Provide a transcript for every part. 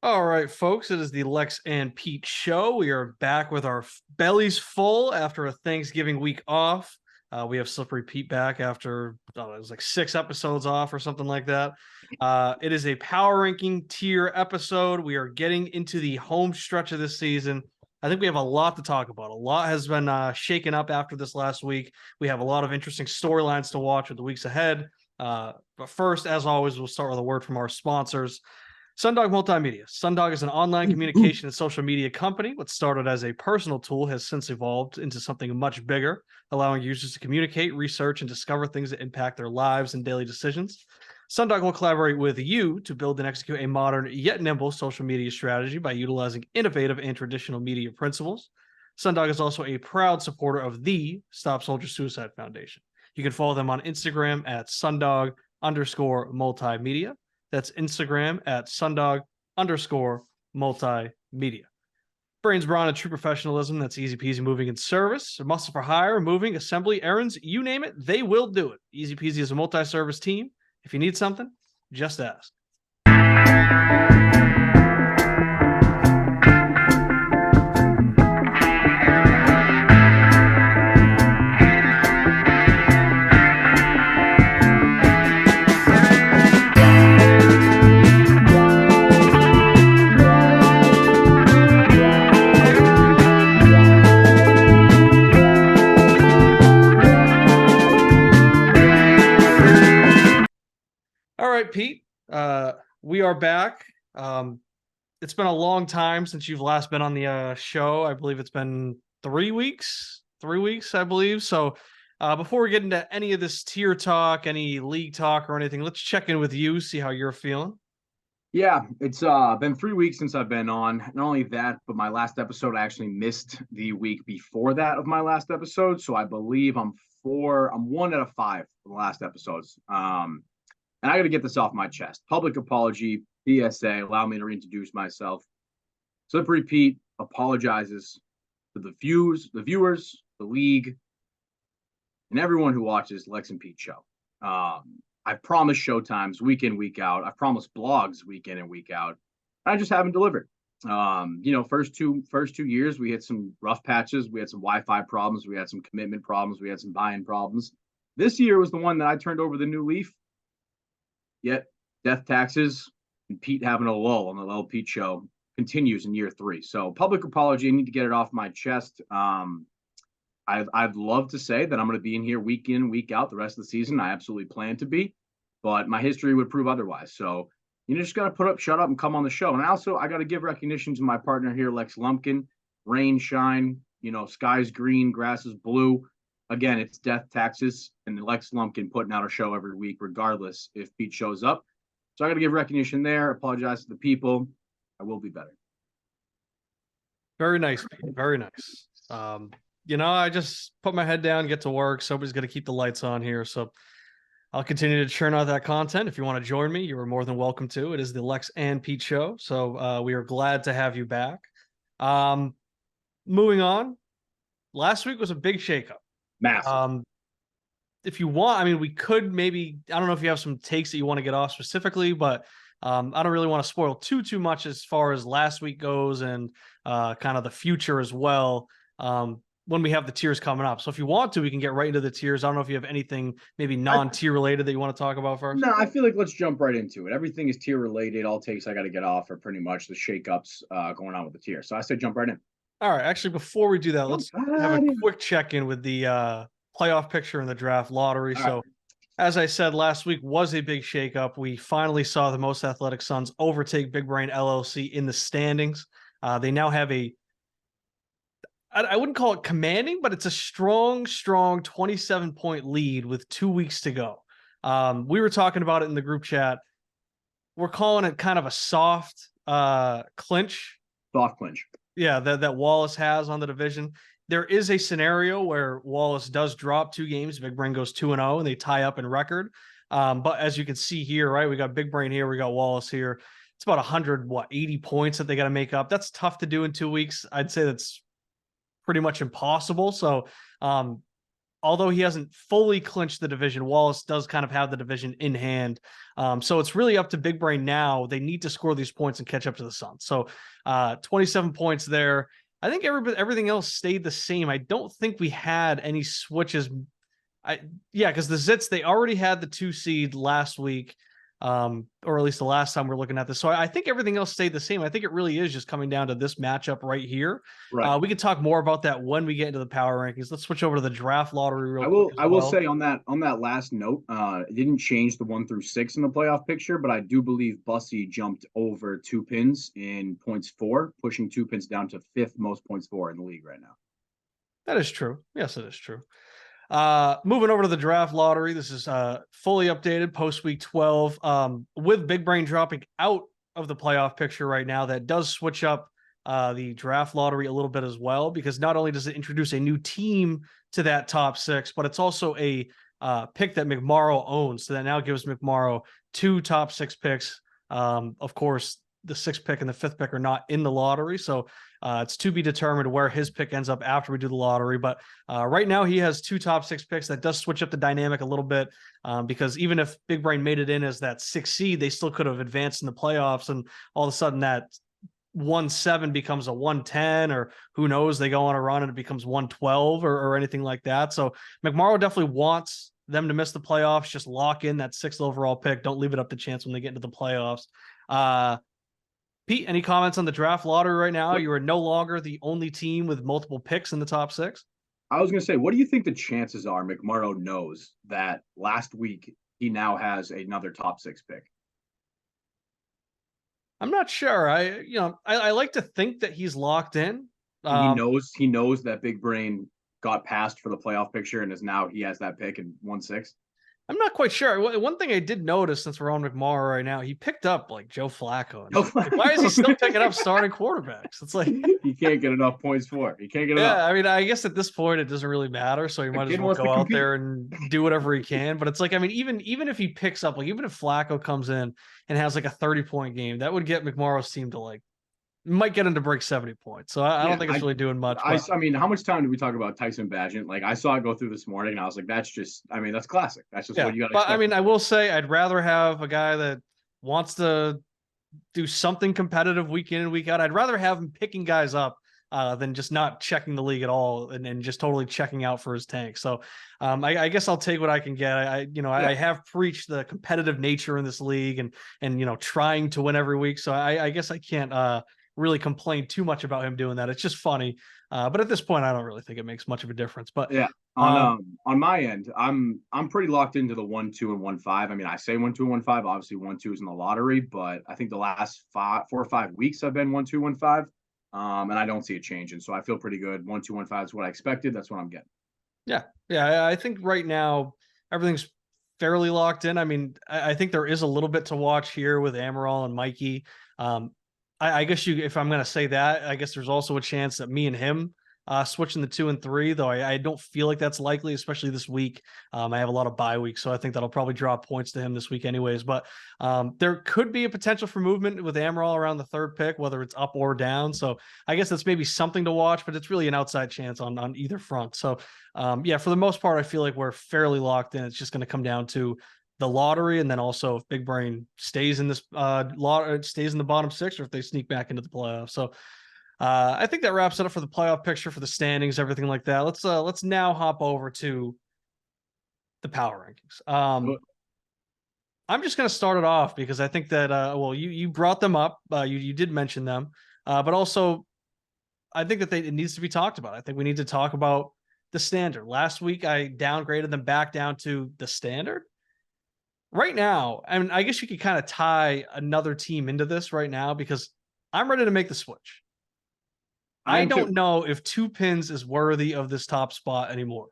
All right, folks, it is the Lex and Pete show. We are back with our bellies full after a Thanksgiving week off. We have Slippery Pete back after it was like 6 episodes off or something like that. It is a power ranking tier episode. We are getting into the home stretch of this season. I think we have a lot to talk about. A lot has been shaken up after this last week. We have a lot of interesting storylines to watch with the weeks ahead. But first, as always, we'll start with a word from our sponsors. Sundog Multimedia. Sundog is an online communication and social media company. What started as a personal tool has since evolved into something much bigger, allowing users to communicate, research, and discover things that impact their lives and daily decisions. Sundog will collaborate with you to build and execute a modern yet nimble social media strategy by utilizing innovative and traditional media principles. Sundog is also a proud supporter of the Stop Soldier Suicide Foundation. You can follow them on Instagram at sundog_multimedia. That's Instagram at sundog_multimedia. Brains, brawn, and true professionalism. That's easy peasy moving and service. Muscle for hire, moving, assembly, errands, you name it, they will do it. Easy peasy is a multi-service team. If you need something, just ask. Pete, we are back. It's been a long time since you've last been on the show. I believe it's been 3 weeks, I believe. So before we get into any of this tier talk, any league talk or anything, let's check in with you, see how you're feeling. Yeah, it's been 3 weeks since I've been on. Not only that, but my last episode, I actually missed the week before that of my last episode. So I believe I'm 1 out of 5 for the last episodes. And I got to get this off my chest. Public apology, PSA, allow me to reintroduce myself. Slippery Pete apologizes to the viewers, the league, and everyone who watches Lex and Pete show. I've promised showtimes week in, week out. I've promised blogs week in and week out. I just haven't delivered. First two years, we had some rough patches. We had some Wi-Fi problems. We had some commitment problems. We had some buy-in problems. This year was the one that I turned over the new leaf. Yet death taxes and Pete having a lull on the Lil Pete show continues in year 3. So public apology. I need to get it off my chest. I'd love to say that I'm going to be in here week in, week out the rest of the season. I absolutely plan to be, but my history would prove otherwise. So you just got to shut up and come on the show. And I got to give recognition to my partner here, Lex Lumpkin. Rain, shine, sky's green, grass is blue. Again, it's death taxes and Lex Lumpkin putting out a show every week, regardless if Pete shows up. So I got to give recognition there. Apologize to the people. I will be better. Very nice, Pete. Very nice. I just put my head down, get to work. Somebody's going to keep the lights on here. So I'll continue to churn out that content. If you want to join me, you are more than welcome to. It is the Lex and Pete show. So we are glad to have you back. Moving on. Last week was a big shakeup. Massive. If you want, we could maybe, I don't know if you have some takes that you want to get off specifically, but I don't really want to spoil too much as far as last week goes and kind of the future as well when we have the tiers coming up. So if you want to, we can get right into the tiers. I don't know if you have anything maybe non-tier related that you want to talk about first. No, I feel like let's jump right into it. Everything is tier related. All takes I got to get off are pretty much the shakeups going on with the tier. So I said jump right in. All right. Actually, before we do that, let's have a quick check-in with the playoff picture in the draft lottery. So, as I said, last week was a big shakeup. We finally saw the Most Athletic Sons overtake Big Brain LLC in the standings. They now have I wouldn't call it commanding, but it's a strong 27-point lead with 2 weeks to go. We were talking about it in the group chat. We're calling it kind of a soft clinch. Soft clinch. Yeah, that Wallace has on the division. There is a scenario where Wallace does drop 2 games. Big Brain goes 2-0 and they tie up in record. But as you can see here, right, we got Big Brain here, we got Wallace here. It's about 80 points that they got to make up. That's tough to do in 2 weeks. I'd say that's pretty much impossible. So although he hasn't fully clinched the division, Wallace does kind of have the division in hand. So it's really up to Big Brain now. They need to score these points and catch up to the Suns. So 27 points there. I think everything else stayed the same. I don't think we had any switches. Because the Zits, they already had the 2 seed last week, or at least the last time we're looking at this. So I think everything else stayed the same. I think it really is just coming down to this matchup right here. Right. We could talk more about that when we get into the power rankings. Let's switch over to the draft lottery real quick. I will say on that last note, it didn't change the 1 through 6 in the playoff picture, but I do believe Bussey jumped over 2 pins in points for, pushing 2 pins down to 5th most points for in the league right now. That is true. Yes, it is true. Moving over to the draft lottery. This is fully updated post week 12. With Big Brain dropping out of the playoff picture right now, that does switch up the draft lottery a little bit as well, because not only does it introduce a new team to that top 6, but it's also a pick that McMorrow owns. So that now gives McMorrow 2 top 6 picks. Of course, the 6th pick and the 5th pick are not in the lottery. So it's to be determined where his pick ends up after we do the lottery. But right now he has 2 top 6 picks. That does switch up the dynamic a little bit, because even if Big Brain made it in as that 6th seed, they still could have advanced in the playoffs. And all of a sudden that 1-7 becomes a 1-10, or who knows, they go on a run and it becomes 1-12 or anything like that. So McMorrow definitely wants them to miss the playoffs. Just lock in that 6th overall pick. Don't leave it up to chance when they get into the playoffs. Pete, any comments on the draft lottery right now? You are no longer the only team with multiple picks in the top 6. I was going to say, what do you think the chances are McMorrow knows that last week he now has another top 6 pick? I'm not sure. I like to think that he's locked in. He knows that Big Brain got passed for the playoff picture and he has that pick in 1-6. I'm not quite sure. One thing I did notice, since we're on McMorrow right now, he picked up like Joe Flacco. Like, why is he still picking up starting quarterbacks? It's like he can't get enough points for. He can't get enough. Yeah, I mean, I guess at this point it doesn't really matter. So he might as well go out there and do whatever he can. But it's like, I mean, even if he picks up, like, even if Flacco comes in and has like a 30-point game, that would get McMorrow's team to like, might get him to break 70 points. So I don't think it's really doing much. I mean, how much time did we talk about Tyson Bagent? Like, I saw it go through this morning and I was like, that's classic. That's just what you got to expect. I mean, I will say I'd rather have a guy that wants to do something competitive week in and week out. I'd rather have him picking guys up than just not checking the league at all and just totally checking out for his tank. So I guess I'll take what I can get. I have preached the competitive nature in this league and trying to win every week. So I guess I can't really complain too much about him doing that. It's just funny. But at this point, I don't really think it makes much of a difference. But yeah, on my end, I'm pretty locked into the 1-2 and 1-5. I mean, I say 1-2 and 1-5. Obviously, 1-2 is in the lottery, but I think the last 4 or 5 weeks I've been 1-2, 1-5, and I don't see it changing. So I feel pretty good. 1-2, 1-5 is what I expected. That's what I'm getting. Yeah. I think right now everything's fairly locked in. I mean, I think there is a little bit to watch here with Amaral and Mikey. I guess if I'm going to say that, I guess there's also a chance that me and him switching the 2 and 3, though I don't feel like that's likely, especially this week. I have a lot of bye weeks, so I think that'll probably draw points to him this week anyways. But there could be a potential for movement with Amaral around the 3rd pick, whether it's up or down. So I guess that's maybe something to watch, but it's really an outside chance on either front. So for the most part, I feel like we're fairly locked in. It's just going to come down to the lottery, and then also if Big Brain stays in this stays in the bottom 6, or if they sneak back into the playoffs. So I think that wraps it up for the playoff picture, for the standings, everything like that. Let's now hop over to the power rankings. I'm just going to start it off because I think that you brought them up, you did mention them, but also I think that it needs to be talked about. I think we need to talk about the standard. Last week I downgraded them back down to the standard. Right now, I mean, I guess you could kind of tie another team into this right now, because I'm ready to make the switch. I don't know if 2 pins is worthy of this top spot anymore.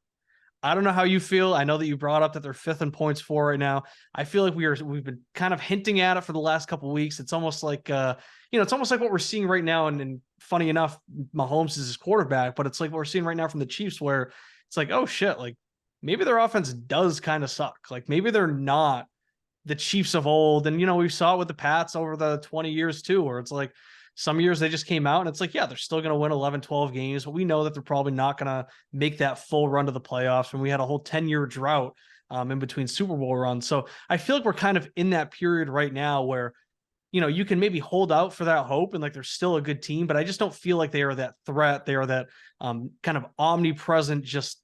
I don't know how you feel. I know that you brought up that they're 5th in points for right now. I feel like we've been kind of hinting at it for the last couple of weeks. It's almost like it's almost like what we're seeing right now. And funny enough, Mahomes is his quarterback, but it's like what we're seeing right now from the Chiefs, where it's like, oh shit, like maybe their offense does kind of suck. Like maybe they're not the Chiefs of old. And, we saw it with the Pats over the 20 years too, where it's like Some years they just came out and it's like, yeah, they're still going to win 11, 12 games, but we know that they're probably not going to make that full run to the playoffs. And we had a whole 10-year drought in between Super Bowl runs. So I feel like we're kind of in that period right now where, you can maybe hold out for that hope and like they're still a good team, but I just don't feel like they are that threat. They are that kind of omnipresent, just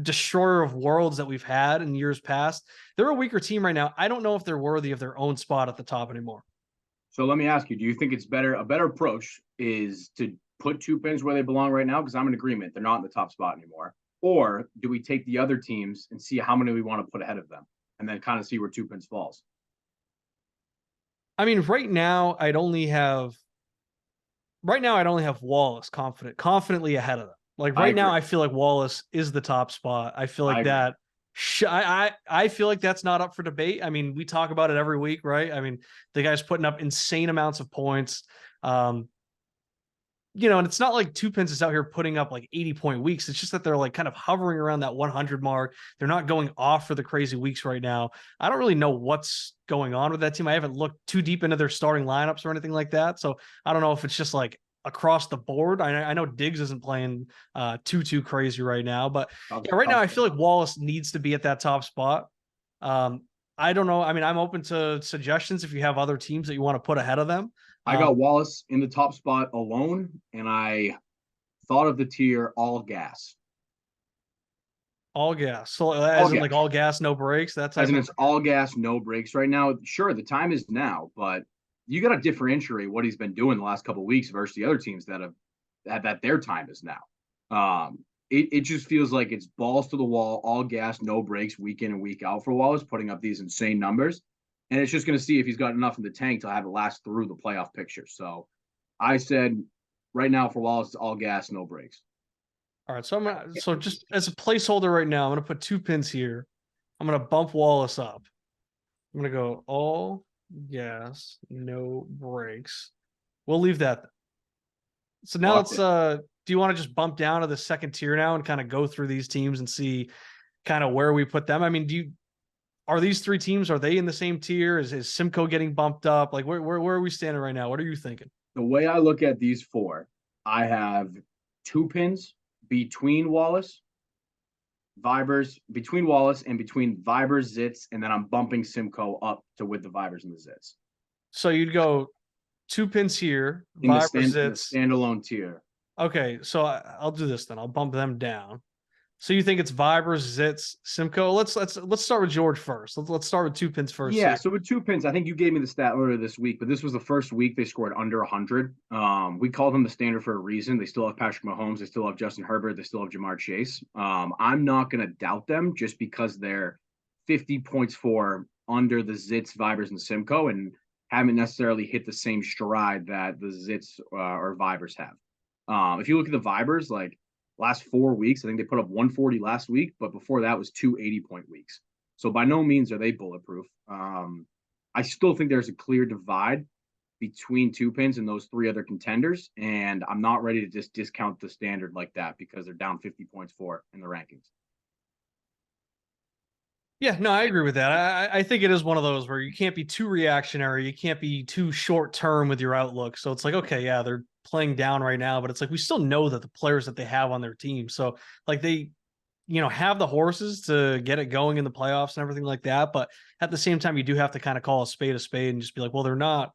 destroyer of worlds that we've had in years past. They're a weaker team right now. I don't know if they're worthy of their own spot at the top anymore. So let me ask you, do you think it's a better approach is to put two pins where they belong right now? Because I'm in agreement. They're not in the top spot anymore. Or do we take the other teams and see how many we want to put ahead of them and then kind of see where two pins falls? I mean, right now I'd only have Wallace confidently ahead of them. Like right now, I feel like Wallace is the top spot. I feel like that. I feel like that's not up for debate. I mean, we talk about it every week, right? I mean, the guy's putting up insane amounts of points. And it's not like Two Pins is out here putting up like 80-point weeks. It's just that they're like kind of hovering around that 100 mark. They're not going off for the crazy weeks right now. I don't really know what's going on with that team. I haven't looked too deep into their starting lineups or anything like that. So I don't know if it's just like across the board. I know Diggs isn't playing too crazy right now, but yeah, right now I feel like Wallace needs to be at that top spot. I don't know. I mean, I'm open to suggestions if you have other teams that you want to put ahead of them. I got Wallace in the top spot alone, and I thought of the tier all gas. All gas. So as in like all gas, no brakes. That's as in it's all gas, no brakes right now. Sure, the time is now, but you got to differentiate what he's been doing the last couple of weeks versus the other teams that have that their time is now. It just feels like it's balls to the wall, all gas, no brakes, week in and week out for Wallace, putting up these insane numbers. And it's just going to see if he's got enough in the tank to have it last through the playoff picture. So I said right now for Wallace, it's all gas, no brakes. All right. So just as a placeholder right now, I'm going to put two pins here. I'm going to bump Wallace up. I'm going to go all gas, no brakes. We'll leave that. So now do you want to just bump down to the second tier now and kind of go through these teams and see kind of where we put them? I mean, are these three teams, are they in the same tier? Is Simcoe getting bumped up? Like where are we standing right now? What are you thinking? The way I look at these four, I have two pins between Wallace, Vibers, between Wallace and between Vibers, Zits, and then I'm bumping Simcoe up to with the Vibers and the Zits. So you'd go two pins here, Vibers, Zits, standalone tier. Okay, so I'll do this then. I'll bump them down. So you think it's Vibers, Zits, Simcoe? Let's start with George first. Let's start with two pins first. Yeah, so with two pins, I think you gave me the stat earlier this week, but this was the first week they scored under 100. We call them the standard for a reason. They still have Patrick Mahomes. They still have Justin Herbert. They still have Jamar Chase. I'm not going to doubt them just because they're 50 points for under the Zits, Vibers, and Simcoe and haven't necessarily hit the same stride that the Zits or Vibers have. If you look at the Vibers, like last 4 weeks, I think they put up 140 last week, but before that was 2 80-point weeks. So by no means are they bulletproof. I still think there's a clear divide between two pins and those three other contenders, and I'm not ready to just discount the standard like that because they're down 50 points for in the rankings. Yeah, no, I agree with that. I think it is one of those where you can't be too reactionary. You can't be too short term with your outlook. So it's like, okay, yeah, they're playing down right now, but it's like we still know that the players that they have on their team. So like they, have the horses to get it going in the playoffs and everything like that. But at the same time, you do have to kind of call a spade and just be like, well, they're not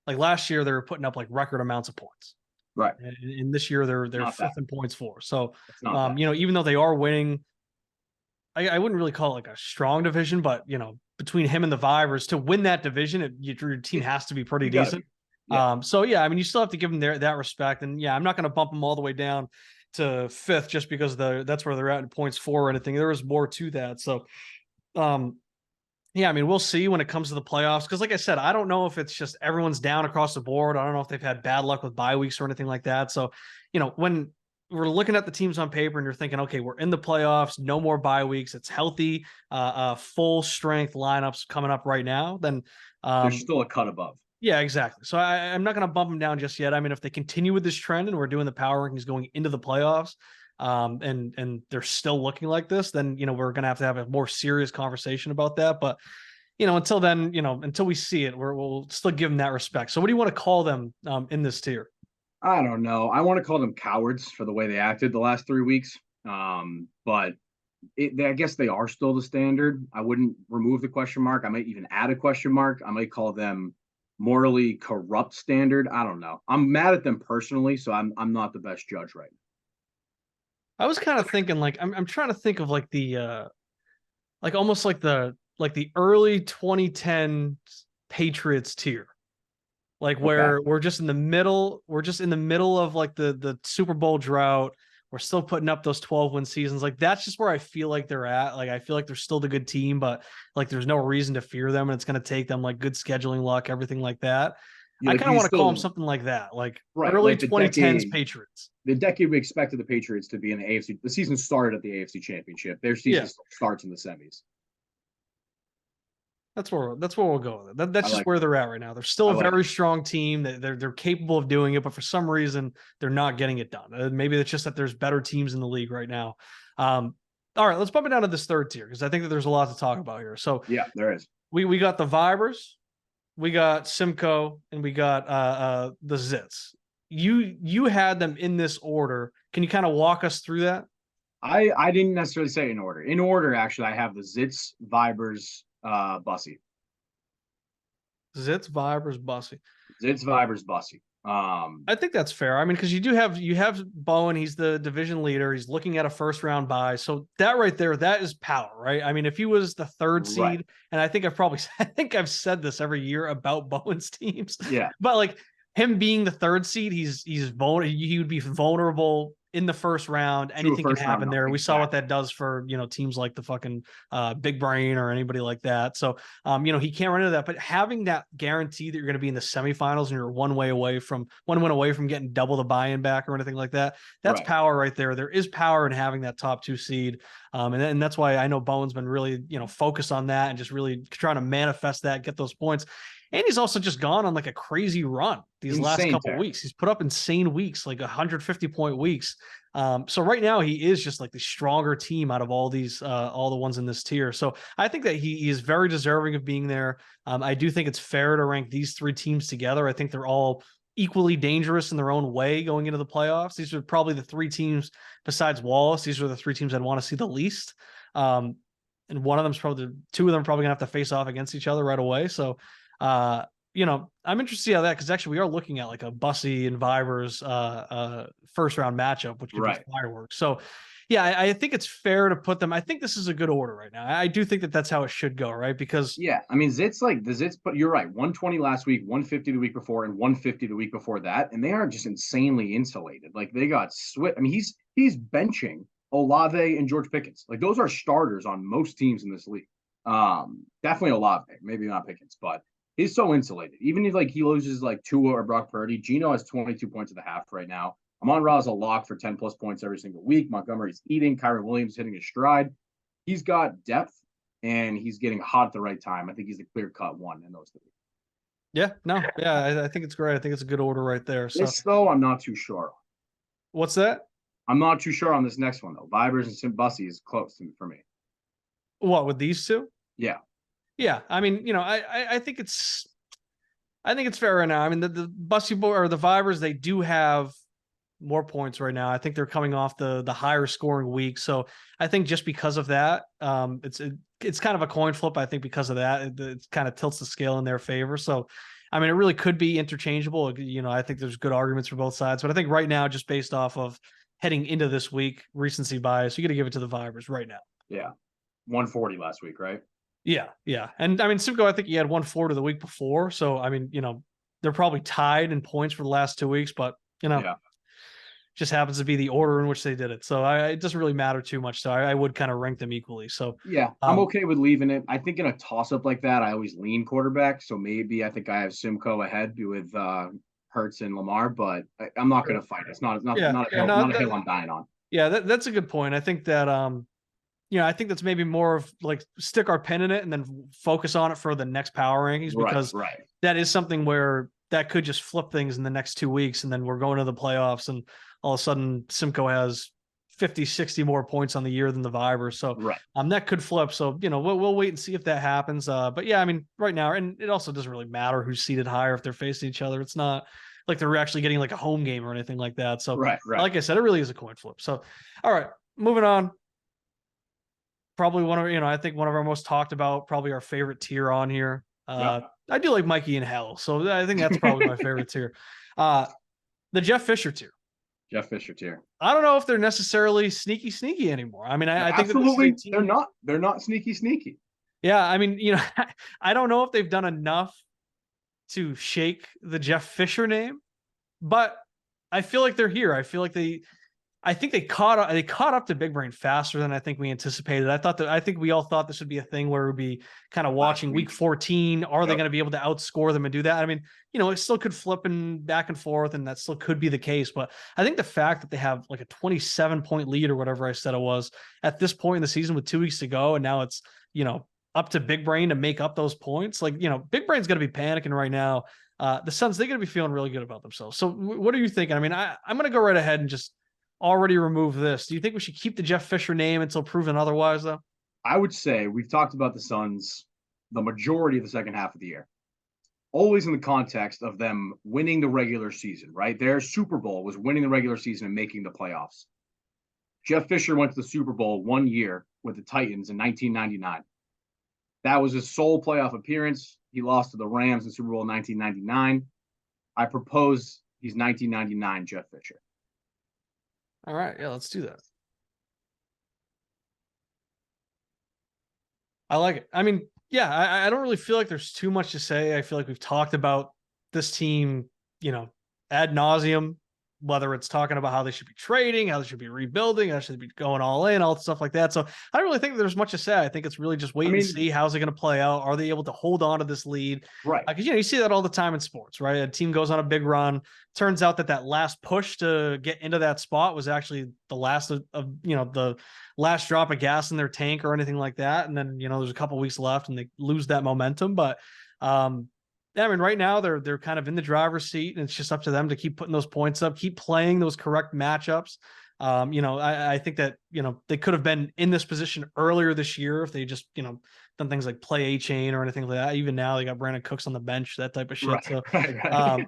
like last year, they were putting up like record amounts of points. Right. And this year they're fifth in points for. So even though they are winning, I wouldn't really call it like a strong division, but between him and the Vibers to win that division, your team has to be pretty decent. So yeah, I mean, you still have to give them that respect, and yeah, I'm not going to bump them all the way down to fifth just because that's where they're at in points for or anything. There is more to that. So, yeah, I mean, we'll see when it comes to the playoffs because, like I said, I don't know if it's just everyone's down across the board. I don't know if they've had bad luck with bye weeks or anything like that. So, when we're looking at the teams on paper and you're thinking, okay, we're in the playoffs, no more bye weeks. It's healthy, full strength lineups coming up right now. Then there's still a cut above. Yeah, exactly. So I'm not going to bump them down just yet. I mean, if they continue with this trend and we're doing the power rankings going into the playoffs, and they're still looking like this, then we're going to have a more serious conversation about that. But until then, until we see it, we'll still give them that respect. So what do you want to call them in this tier? I don't know. I want to call them cowards for the way they acted the last 3 weeks. But I guess they are still the standard. I wouldn't remove the question mark. I might even add a question mark. I might call them morally corrupt standard. I don't know. I'm mad at them personally, so I'm not the best judge right I was kind of thinking like I'm trying to think of like the like almost like the early 2010 Patriots tier. Like now. Okay. where we're just in the middle of like the Super Bowl drought. We're still putting up those 12-win seasons. Like that's just where I feel like they're at. Like I feel like they're still the good team, but like there's no reason to fear them, and it's going to take them like good scheduling luck, everything like that. I Like kind of you want to call them still something like that, like right, early like 2010s Patriots. the decade we expected the Patriots to be in the AFC. The season started at the AFC Championship. Their season Yeah, starts in the semis. that's where we'll go with it. That's I just like where it. they're at right now. They're still I a like very it. strong team. They're capable of doing it, but for some reason they're not getting it done. Maybe it's just that there's better teams in the league right now. All right, let's bump it down to this third tier because I think that there's a lot to talk about here. So Yeah, there is. we got the Vibers, we got Simcoe, and we got the Zits. You had them in this order. Can you kind of walk us through that? I didn't necessarily say in order. In order, actually, I have the Zits, Vibers, Bussey. Zits, Vibers, Bussy. Zits, Vibers, Bussey. I think that's fair. I mean, because you have Bowen, he's the division leader. He's looking at a first round bye. So that right there, that is power, right? I mean, if he was the third right. seed, and I think I've said this every year about Bowen's teams. Yeah. But like him being the third seed, he would be vulnerable in the first round. Anything can happen there. We saw what that does for teams like the fucking Big Brain or anybody like that. So he can't run into that. But having that guarantee that you're going to be in the semifinals and you're one win away from getting double the buy-in back or anything like that, that's Right. power right there. There is power in having that top 2 seed. And that's why I know Bowen's been really, focused on that and just really trying to manifest that, get those points. And he's also just gone on like a crazy run these last couple weeks. He's put up insane weeks, like 150-point weeks. So right now he is just like the stronger team out of all the ones in this tier. So I think that he is very deserving of being there. I do think it's fair to rank these 3 teams together. I think they're all equally dangerous in their own way going into the playoffs. These are probably the 3 teams besides Wallace. These are the 3 teams I'd want to see the least. And one of them's probably 2 of them are probably gonna have to face off against each other right away. So I'm interested to see how that, because actually we are looking at like a Bussey and Vibers first round matchup, which could be fireworks. So yeah, I think it's fair to put them. I think this is a good order right now. I do think that that's how it should go, right? Because I mean, Zits, but you're right. 120 last week, 150 the week before, and 150 the week before that, and they are just insanely insulated. Like they got Swift. I mean, he's benching Olave and George Pickens. Like those are starters on most teams in this league. Definitely Olave, maybe not Pickens, but he's so insulated. Even if like he loses like Tua or Brock Purdy, Geno has 22 points at the half right now. Amon-Ra is a lock for 10 plus points every single week. Montgomery's eating. Kyron Williams hitting his stride. He's got depth and he's getting hot at the right time. I think he's the clear cut one in those 3. Yeah, no, yeah, I think it's great. I think it's a good order right there. So this though, I'm not too sure. What's that? I'm not too sure on this next one though. Vibers and Sim Bussey is close for me. What with these 2? Yeah. Yeah, I mean, I think it's fair right now. I mean, the Bussey or the Vibers, they do have more points right now. I think they're coming off the higher scoring week. So I think just because of that, it's kind of a coin flip. I think because of that, it kind of tilts the scale in their favor. So, I mean, it really could be interchangeable. I think there's good arguments for both sides, but I think right now, just based off of heading into this week, recency bias, you got to give it to the Vibers right now. Yeah. 140 last week, right? Yeah. And I mean, Simcoe, I think he had 140 the week before. So, I mean, they're probably tied in points for the last 2 weeks, but, just happens to be the order in which they did it. So it doesn't really matter too much. So I would kind of rank them equally. So yeah, I'm okay with leaving it. I think in a toss up like that, I always lean quarterback. So maybe I think I have Simcoe ahead with Hurts and Lamar, but I'm not going to fight. It's not a hill I'm dying on. Yeah, that's a good point. I think that I think that's maybe more of like stick our pin in it and then focus on it for the next power rankings, because that is something where that could just flip things in the next 2 weeks, and then we're going to the playoffs and all of a sudden Simcoe has 50, 60 more points on the year than the Vibers. So Right. that could flip. So, we'll wait and see if that happens. But yeah, I mean, right now, and it also doesn't really matter who's seated higher if they're facing each other. It's not like they're actually getting like a home game or anything like that. So Right. like I said, it really is a coin flip. So, all right, moving on. Probably one of, I think one of our most talked about, probably our favorite tier on here. I do like Mikey in Hell. So I think that's probably my favorite tier. The Jeff Fisher tier. Jeff Fisher tier. I don't know if they're necessarily sneaky anymore. I mean, I think absolutely they're not. They're not sneaky. Yeah, I mean, I don't know if they've done enough to shake the Jeff Fisher name, but I feel like they're here. I feel like I think they caught up to Big Brain faster than I think we anticipated. I think we all thought this would be a thing where we'd be kind of watching week 14. Are they going to be able to outscore them and do that? I mean, it still could flip and back and forth, and that still could be the case. But I think the fact that they have like a 27-point lead or whatever I said it was at this point in the season with 2 weeks to go, and now it's, up to Big Brain to make up those points. Like, Big Brain's going to be panicking right now. The Suns, they're going to be feeling really good about themselves. So what are you thinking? I mean, I'm going to go right ahead and just already remove this. Do you think we should keep the Jeff Fisher name until proven otherwise, though? I would say we've talked about the Suns the majority of the second half of the year, always in the context of them winning the regular season, right? Their Super Bowl was winning the regular season and making the playoffs. Jeff Fisher went to the Super Bowl 1 year with the Titans in 1999. That was his sole playoff appearance. He lost to the Rams in Super Bowl 1999. I propose he's 1999 Jeff Fisher. All right. Yeah, let's do that. I like it. I mean, yeah, I don't really feel like there's too much to say. I feel like we've talked about this team, ad nauseum, whether it's talking about how they should be trading, how they should be rebuilding, how they should be going all in, all stuff like that. So I don't really think there's much to say. I think it's really just wait and see how's it going to play out. Are they able to hold on to this lead? Right. Because, you see that all the time in sports, right? A team goes on a big run. Turns out that last push to get into that spot was actually the last of the last drop of gas in their tank or anything like that. And then, there's a couple weeks left and they lose that momentum. But, I mean, right now they're kind of in the driver's seat, and it's just up to them to keep putting those points up, keep playing those correct matchups. I think that, they could have been in this position earlier this year if they just, done things like play A-Chain or anything like that. Even now they got Brandon Cooks on the bench, that type of shit. Right, so, right.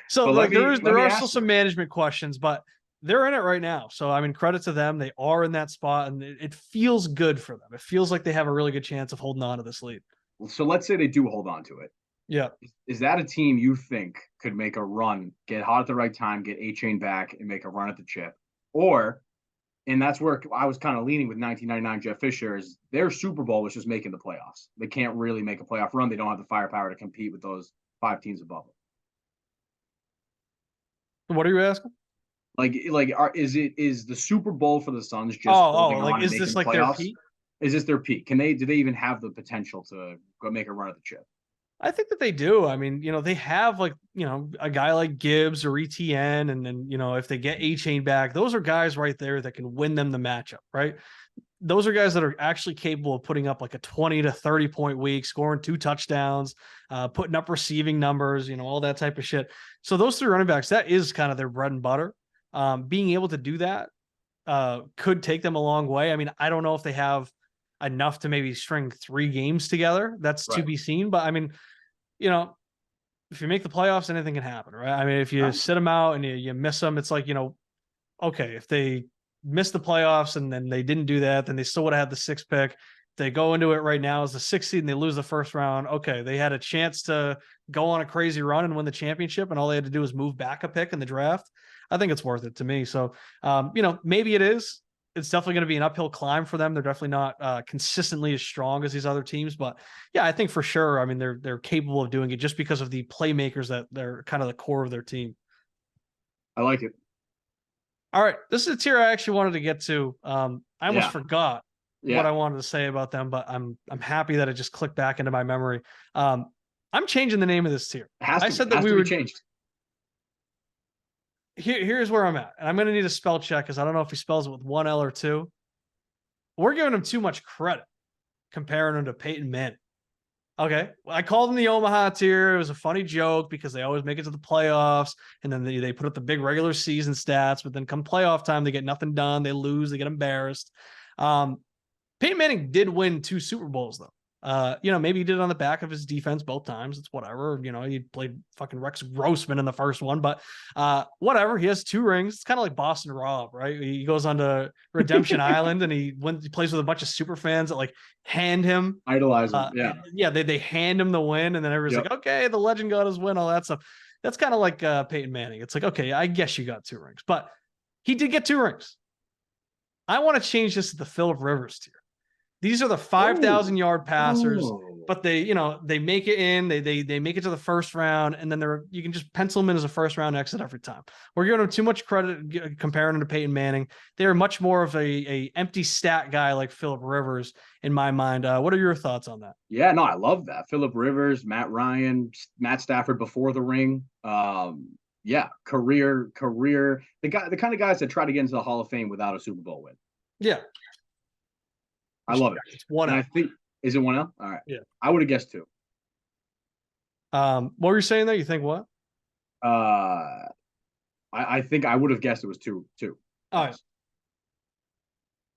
So like there are still some management questions, but they're in it right now. So, I mean, credit to them. They are in that spot, and it feels good for them. It feels like they have a really good chance of holding on to this lead. So let's say they do hold on to it. Yeah. Is that a team you think could make a run, get hot at the right time, get A-Chain back, and make a run at the chip? Or, and that's where I was kind of leaning with 1999 Jeff Fisher, is their Super Bowl was just making the playoffs. They can't really make a playoff run. They don't have the firepower to compete with those 5 teams above them. What are you asking? Is the Super Bowl for the Suns just holding on and is making this like playoffs? their peak? Is this their peak? Do they even have the potential to go make a run at the chip? I think that they do. I mean, they have a guy like Gibbs or ETN, and then, if they get A-Chain back, those are guys right there that can win them the matchup, right? Those are guys that are actually capable of putting up like a 20 to 30 point week, scoring 2 touchdowns, putting up receiving numbers, all that type of shit. So those 3 running backs, that is kind of their bread and butter. Being able to do that could take them a long way. I mean, I don't know if they have enough to maybe string 3 games together. That's to be seen. But I mean, if you make the playoffs, anything can happen, right? I mean, if you sit them out and you miss them, it's like, okay, if they miss the playoffs and then they didn't do that, then they still would have had the 6th pick. If they go into it right now as the 6th seed and they lose the first round. Okay, they had a chance to go on a crazy run and win the championship, and all they had to do was move back a pick in the draft. I think it's worth it to me. So, maybe it is. It's definitely going to be an uphill climb for them. They're definitely not consistently as strong as these other teams, but yeah, I think for sure. I mean, they're capable of doing it just because of the playmakers that they're kind of the core of their team. I like it. All right, this is a tier I actually wanted to get to. I almost forgot what I wanted to say about them, but I'm happy that it just clicked back into my memory. I'm changing the name of this tier. I said that we were changed. Here's where I'm at. And I'm going to need a spell check because I don't know if he spells it with 1 L or 2. We're giving him too much credit comparing him to Peyton Manning. Okay. I called them the Omaha tier. It was a funny joke because they always make it to the playoffs and then they put up the big regular season stats, but then come playoff time, they get nothing done. They lose, they get embarrassed. Peyton Manning did win 2 Super Bowls though. Maybe he did it on the back of his defense both times. It's whatever. He played fucking Rex Grossman in the first one, but whatever. He has 2 rings. It's kind of like Boston Rob, right? He goes on to Redemption Island and he plays with a bunch of super fans that like hand him, idolize him. Yeah. Yeah. They hand him the win, and then everybody's like, okay, the legend got his win, all that stuff. That's kind of like Peyton Manning. It's like, okay, I guess you got 2 rings, but he did get 2 rings. I want to change this to the Phillip Rivers tier. These are the 5,000 yard passers, but they make it in, they make it to the first round, and then you can just pencil them in as a first round exit every time. We're giving them too much credit comparing them to Peyton Manning. They are much more of a empty stat guy like Phillip Rivers in my mind. What are your thoughts on that? Yeah, no, I love that. Phillip Rivers, Matt Ryan, Matt Stafford before the ring. Yeah, career, the kind of guys that try to get into the Hall of Fame without a Super Bowl win. Yeah. I love it. It's 1 I think, is it 1L? All right. Yeah. I would have guessed 2. What were you saying there? You think what? I think I would have guessed it was 2. Oh, yes.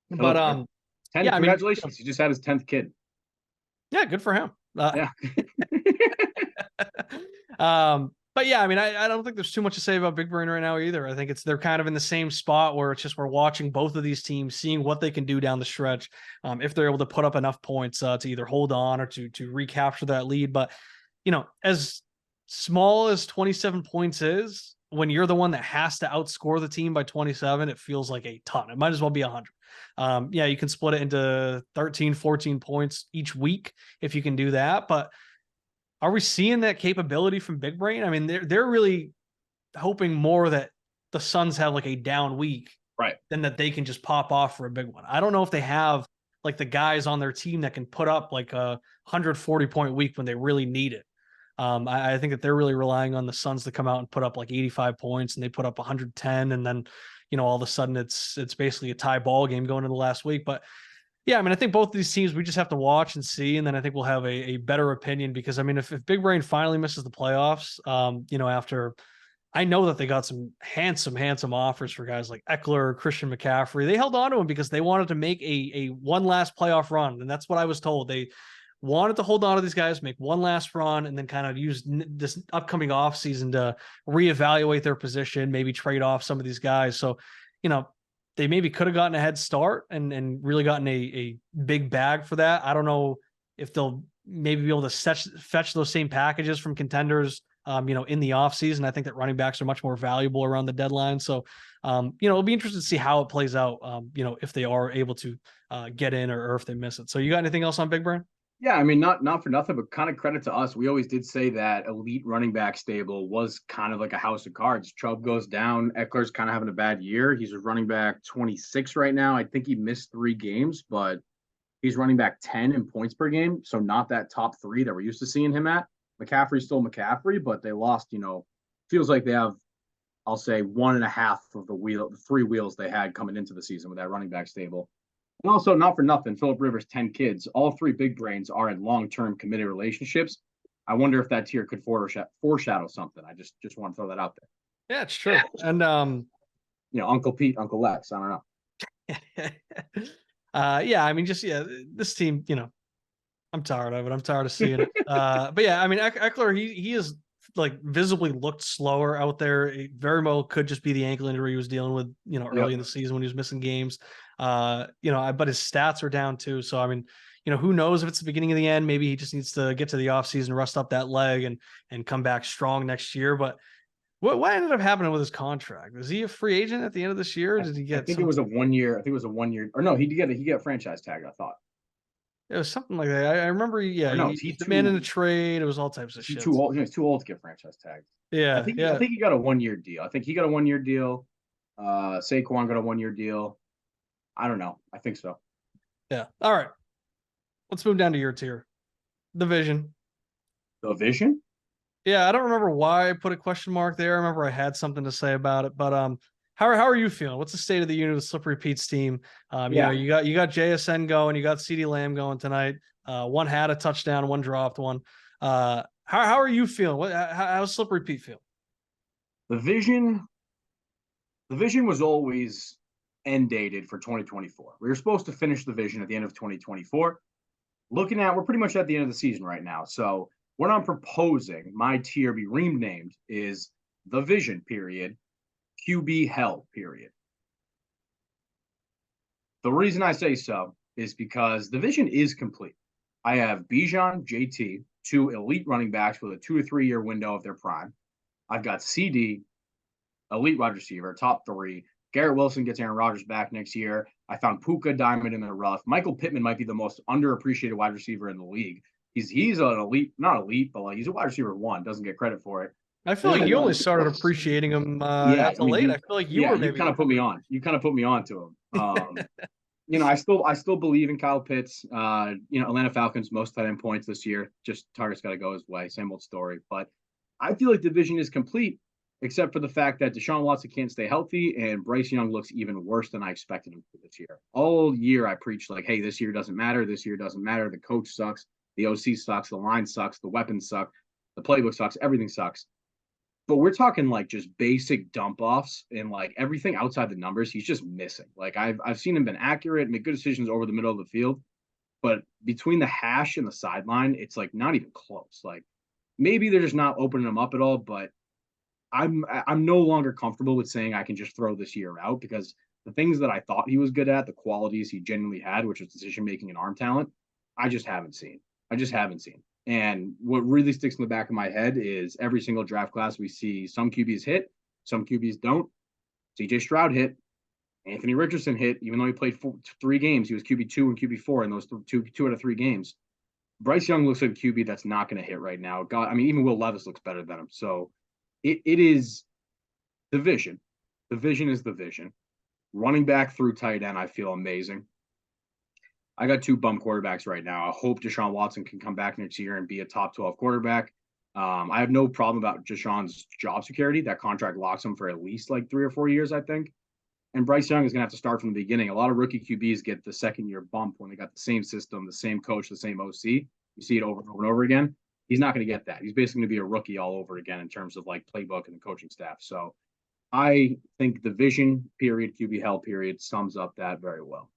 But 10, yeah, congratulations. He just had his 10th kid. Yeah, good for him. Yeah. But yeah, I mean, I don't think there's too much to say about Big Brain right now either. I think they're kind of in the same spot where it's just we're watching both of these teams, seeing what they can do down the stretch, if they're able to put up enough points to either hold on or to recapture that lead. But as small as 27 points is, when you're the one that has to outscore the team by 27, it feels like a ton. It might as well be 100. Yeah, you can split it into 13, 14 points each week if you can do that, but are we seeing that capability from Big Brain? I mean, they're really hoping more that the Suns have like a down week, right, than that they can just pop off for a big one. I don't know if they have like the guys on their team that can put up like a 140-point week when they really need it. I think that they're really relying on the Suns to come out and put up like 85 points, and they put up 110, and then all of a sudden it's basically a tie ball game going into the last week, but. Yeah, I mean, I think both of these teams we just have to watch and see, and then I think we'll have a better opinion because, I mean, if Big Brain finally misses the playoffs, after I know that they got some handsome offers for guys like Eckler, Christian McCaffrey. They held on to him because they wanted to make a one last playoff run, and that's what I was told. They wanted to hold on to these guys, make one last run, and then kind of use this upcoming offseason to reevaluate their position, maybe trade off some of these guys. So, they maybe could have gotten a head start and really gotten a big bag for that. I don't know if they'll maybe be able to fetch those same packages from contenders, in the offseason. I think that running backs are much more valuable around the deadline. So, it'll be interesting to see how it plays out, if they are able to get in or if they miss it. So you got anything else on Big Brain? Yeah, I mean, not for nothing, but kind of credit to us. We always did say that elite running back stable was kind of like a house of cards. Chubb goes down. Eckler's kind of having a bad year. He's a running back 26 right now. I think he missed 3 games, but he's running back 10 in points per game. So not that top 3 that we're used to seeing him at. McCaffrey's still McCaffrey, but they lost, feels like they have, I'll say 1.5 of the 3 wheels they had coming into the season with that running back stable. And also, not for nothing, Phillip Rivers' 10 kids, all 3 big brains are in long-term committed relationships. I wonder if that tier could foreshadow something. I just want to throw that out there. Yeah, it's true. And, Uncle Pete, Uncle Lex, I don't know. Yeah, I mean, this team, I'm tired of it. I'm tired of seeing it. But yeah, I mean, Eckler, he is like visibly looked slower out there. It very well could just be the ankle injury he was dealing with, early in the season when he was missing games. But his stats are down too. So, I mean, who knows if it's the beginning of the end, maybe he just needs to get to the offseason, rust up that leg and come back strong next year. But what ended up happening with his contract? Was he a free agent at the end of this year? Or did he get, I think it was a 1 year. I think it was a 1 year, or no, he get a franchise tag, I thought. It was something like that. I remember, he demanded a trade. It was all types of shit. Too old. He's too old to get franchise tagged. Yeah, I think he got a 1 year deal. I think he got a 1 year deal. Saquon got a 1 year deal. I don't know. I think so. Yeah. All right. Let's move down to your tier. The Vision. The Vision? Yeah, I don't remember why I put a question mark there. I remember I had something to say about it, but how are you feeling? What's the state of the union of the Slippery Pete's team? You got JSN going, you got CeeDee Lamb going tonight. One had a touchdown, one dropped one. How are you feeling? How's Slippery Pete feel? The vision was always end dated for 2024. We were supposed to finish the vision at the end of 2024. We're pretty much at the end of the season right now. So what I'm proposing my tier be renamed is the vision period, QB hell period. The reason I say so is because the vision is complete. I have Bijan, JT, two elite running backs with a 2 to 3 year window of their prime. I've got CD, elite wide receiver, top 3. Garrett Wilson gets Aaron Rodgers back next year. I found Puka diamond in the rough. Michael Pittman might be the most underappreciated wide receiver in the league. He's an elite, not elite, but like he's a wide receiver 1. Doesn't get credit for it. I feel like you only started appreciating him yeah, at the late. I feel like you were maybe. You kind of put me on. You kind of put me on to him. I still believe in Kyle Pitts. Atlanta Falcons most tight end points this year. Just target's got to go his way. Same old story. But I feel like the division is complete, except for the fact that Deshaun Watson can't stay healthy, and Bryce Young looks even worse than I expected him to this year. All year I preached like, hey, this year doesn't matter. This year doesn't matter. The coach sucks. The OC sucks. The line sucks. The weapons suck. The playbook sucks. Everything sucks. But we're talking like just basic dump offs and like everything outside the numbers. He's just missing. Like I've seen him been accurate, make good decisions over the middle of the field, but between the hash and the sideline, it's like not even close. Like maybe they're just not opening him up at all. But I'm no longer comfortable with saying I can just throw this year out, because the things that I thought he was good at, the qualities he genuinely had, which was decision making and arm talent, I just haven't seen. And what really sticks in the back of my head is every single draft class we see some QBs hit, some QBs don't. CJ Stroud hit, Anthony Richardson hit, even though he played 3 games. He was QB2 and QB4 in those two out of 3 games. Bryce Young looks like a QB that's not going to hit right now. Even Will Levis looks better than him. So it is the vision. The vision is the vision. Running back through tight end, I feel amazing. I got 2 bum quarterbacks right now. I hope Deshaun Watson can come back next year and be a top 12 quarterback. I have no problem about Deshaun's job security. That contract locks him for at least like 3 or 4 years, I think. And Bryce Young is going to have to start from the beginning. A lot of rookie QBs get the second-year bump when they got the same system, the same coach, the same OC. You see it over and over and over again. He's not going to get that. He's basically going to be a rookie all over again in terms of like playbook and the coaching staff. So I think the vision period, QB hell period, sums up that very well.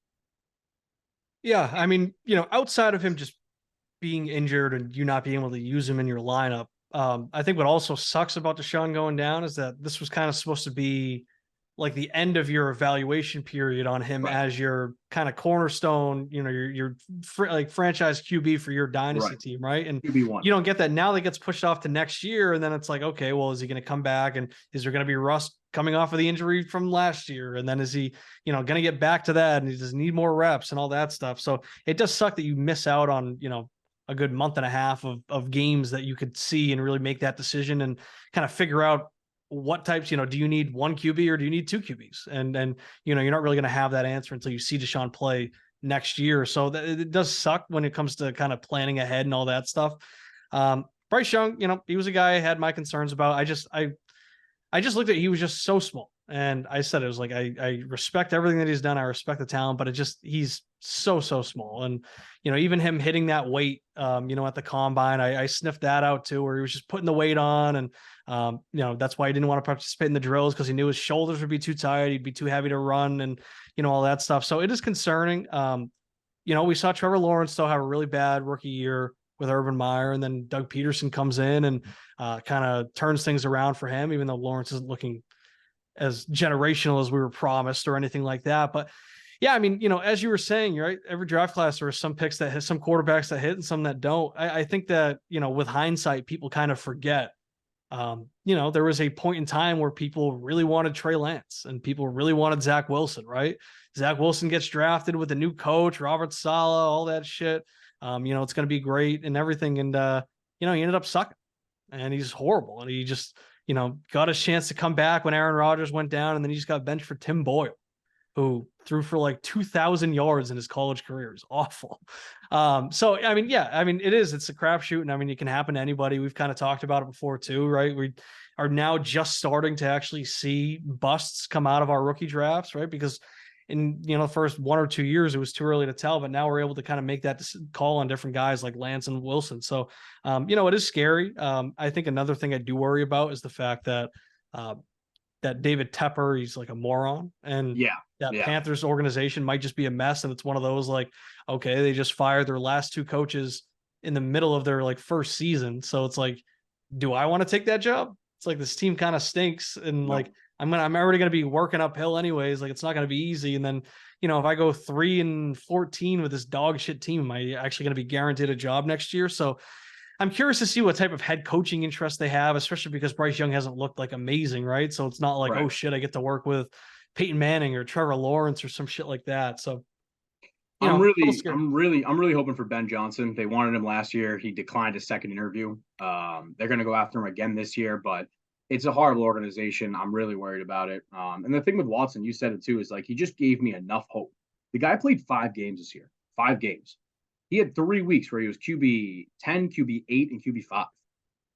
Yeah, I mean, outside of him just being injured and you not being able to use him in your lineup, I think what also sucks about Deshaun going down is that this was kind of supposed to be like the end of your evaluation period on him, right, as your kind of cornerstone, your like franchise QB for your dynasty team, right? And QB1. You don't get that now. That gets pushed off to next year, and then it's like, okay, well, is he going to come back, and is there going to be rust coming off of the injury from last year, and then is he, going to get back to that, and he does need more reps and all that stuff. So it does suck that you miss out on, a good month and a half of games that you could see and really make that decision and kind of figure out what types, do you need 1 QB or do you need 2 QBs? And you're not really going to have that answer until you see Deshaun play next year. So it does suck when it comes to kind of planning ahead and all that stuff. Bryce Young, he was a guy I had my concerns about. I just looked at, he was just so small. And I said, it was like, I respect everything that he's done. I respect the talent, but he's so small. And, even him hitting that weight, at the combine, I sniffed that out too, where he was just putting the weight on. And, that's why he didn't want to participate in the drills, because he knew his shoulders would be too tired. He'd be too heavy to run and, all that stuff. So it is concerning. We saw Trevor Lawrence still have a really bad rookie year with Urban Meyer, and then Doug Peterson comes in and kind of turns things around for him, even though Lawrence isn't looking as generational as we were promised or anything like that. But yeah, I mean, as you were saying, right, every draft class, there are some picks that hit, some quarterbacks that hit and some that don't. I think that, with hindsight, people kind of forget, there was a point in time where people really wanted Trey Lance and people really wanted Zach Wilson, right? Zach Wilson gets drafted with a new coach, Robert Saleh, all that shit. It's going to be great and everything. And, he ended up sucking and he's horrible. And he just, got a chance to come back when Aaron Rodgers went down, and then he just got benched for Tim Boyle, who threw for like 2,000 yards in his college career. It's awful. So, I mean, yeah, it's a crapshoot, and it can happen to anybody. We've kind of talked about it before too, right? We are now just starting to actually see busts come out of our rookie drafts, right? Because in, the first 1 or 2 years, it was too early to tell, but now we're able to kind of make that call on different guys like Lance and Wilson. So, it is scary. I think another thing I do worry about is the fact that, that David Tepper, he's like a moron, and that Panthers organization might just be a mess. And it's one of those like, okay, they just fired their last two coaches in the middle of their like first season. So it's like, do I want to take that job? It's like this team kind of stinks, and like I'm already gonna be working uphill anyways. Like it's not gonna be easy. And then, if I go 3-14 with this dog shit team, am I actually gonna be guaranteed a job next year? So I'm curious to see what type of head coaching interest they have, especially because Bryce Young hasn't looked like amazing, right? So it's not like, oh shit, I get to work with Peyton Manning or Trevor Lawrence or some shit like that. So I'm really hoping for Ben Johnson. They wanted him last year. He declined a second interview. They're going to go after him again this year, but it's a horrible organization. I'm really worried about it. And the thing with Watson, you said it too, is like he just gave me enough hope. The guy played 5 games this year, 5 games. He had 3 weeks where he was QB 10, QB 8, and QB 5.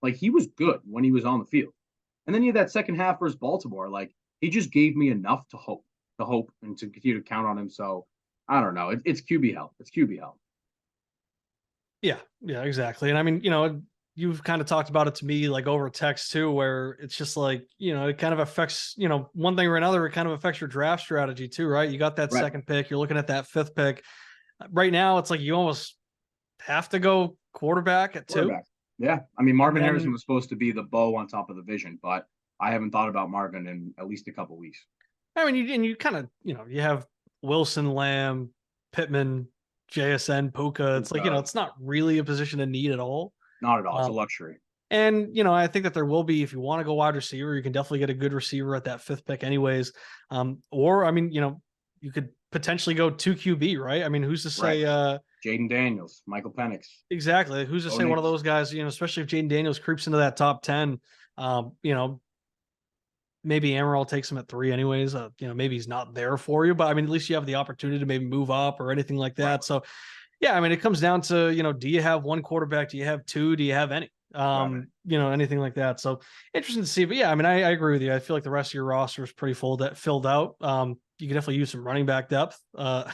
Like he was good when he was on the field. And then he had that second half versus Baltimore. Like he just gave me enough to hope, and to continue to count on him. So I don't know. It's QB hell. It's QB hell. Yeah, exactly. And I mean, you've kind of talked about it to me like over text too, where it's just like, it kind of affects, one thing or another, it kind of affects your draft strategy too, right? You got that second pick, you're looking at that 5th pick. Right now, it's like you almost have to go quarterback at 2. Yeah. I mean, Marvin Harrison was supposed to be the bow on top of the vision, but I haven't thought about Marvin in at least a couple of weeks. I mean, you kind of, you have Wilson, Lamb, Pittman, JSN, Puka. It's like, it's not really a position of need at all. Not at all. It's a luxury. And, I think that there will be, if you want to go wide receiver, you can definitely get a good receiver at that 5th pick anyways. Or, I mean, you could potentially go 2 QB, right? I mean, who's to say Jaden Daniels, Michael Penix. Exactly. Who's to say one of those guys, especially if Jaden Daniels creeps into that top 10, maybe Amaral takes him at 3 anyways. Maybe he's not there for you, but I mean, at least you have the opportunity to maybe move up or anything like that. Right. So yeah, I mean, it comes down to, do you have 1 quarterback? Do you have 2? Do you have any? Anything like that. So interesting to see. But yeah, I mean, I agree with you. I feel like the rest of your roster is pretty filled out. You can definitely use some running back depth. I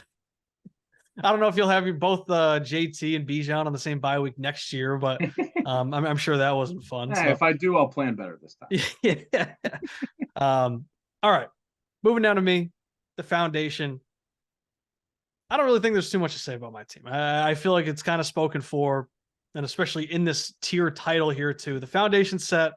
don't know if you'll have both JT and Bijan on the same bye week next year, but I'm sure that wasn't fun. So. If I do, I'll plan better this time. Yeah. All right. Moving down to me, the foundation. I don't really think there's too much to say about my team. I feel like it's kind of spoken for, and especially in this tier title here too. The foundation set.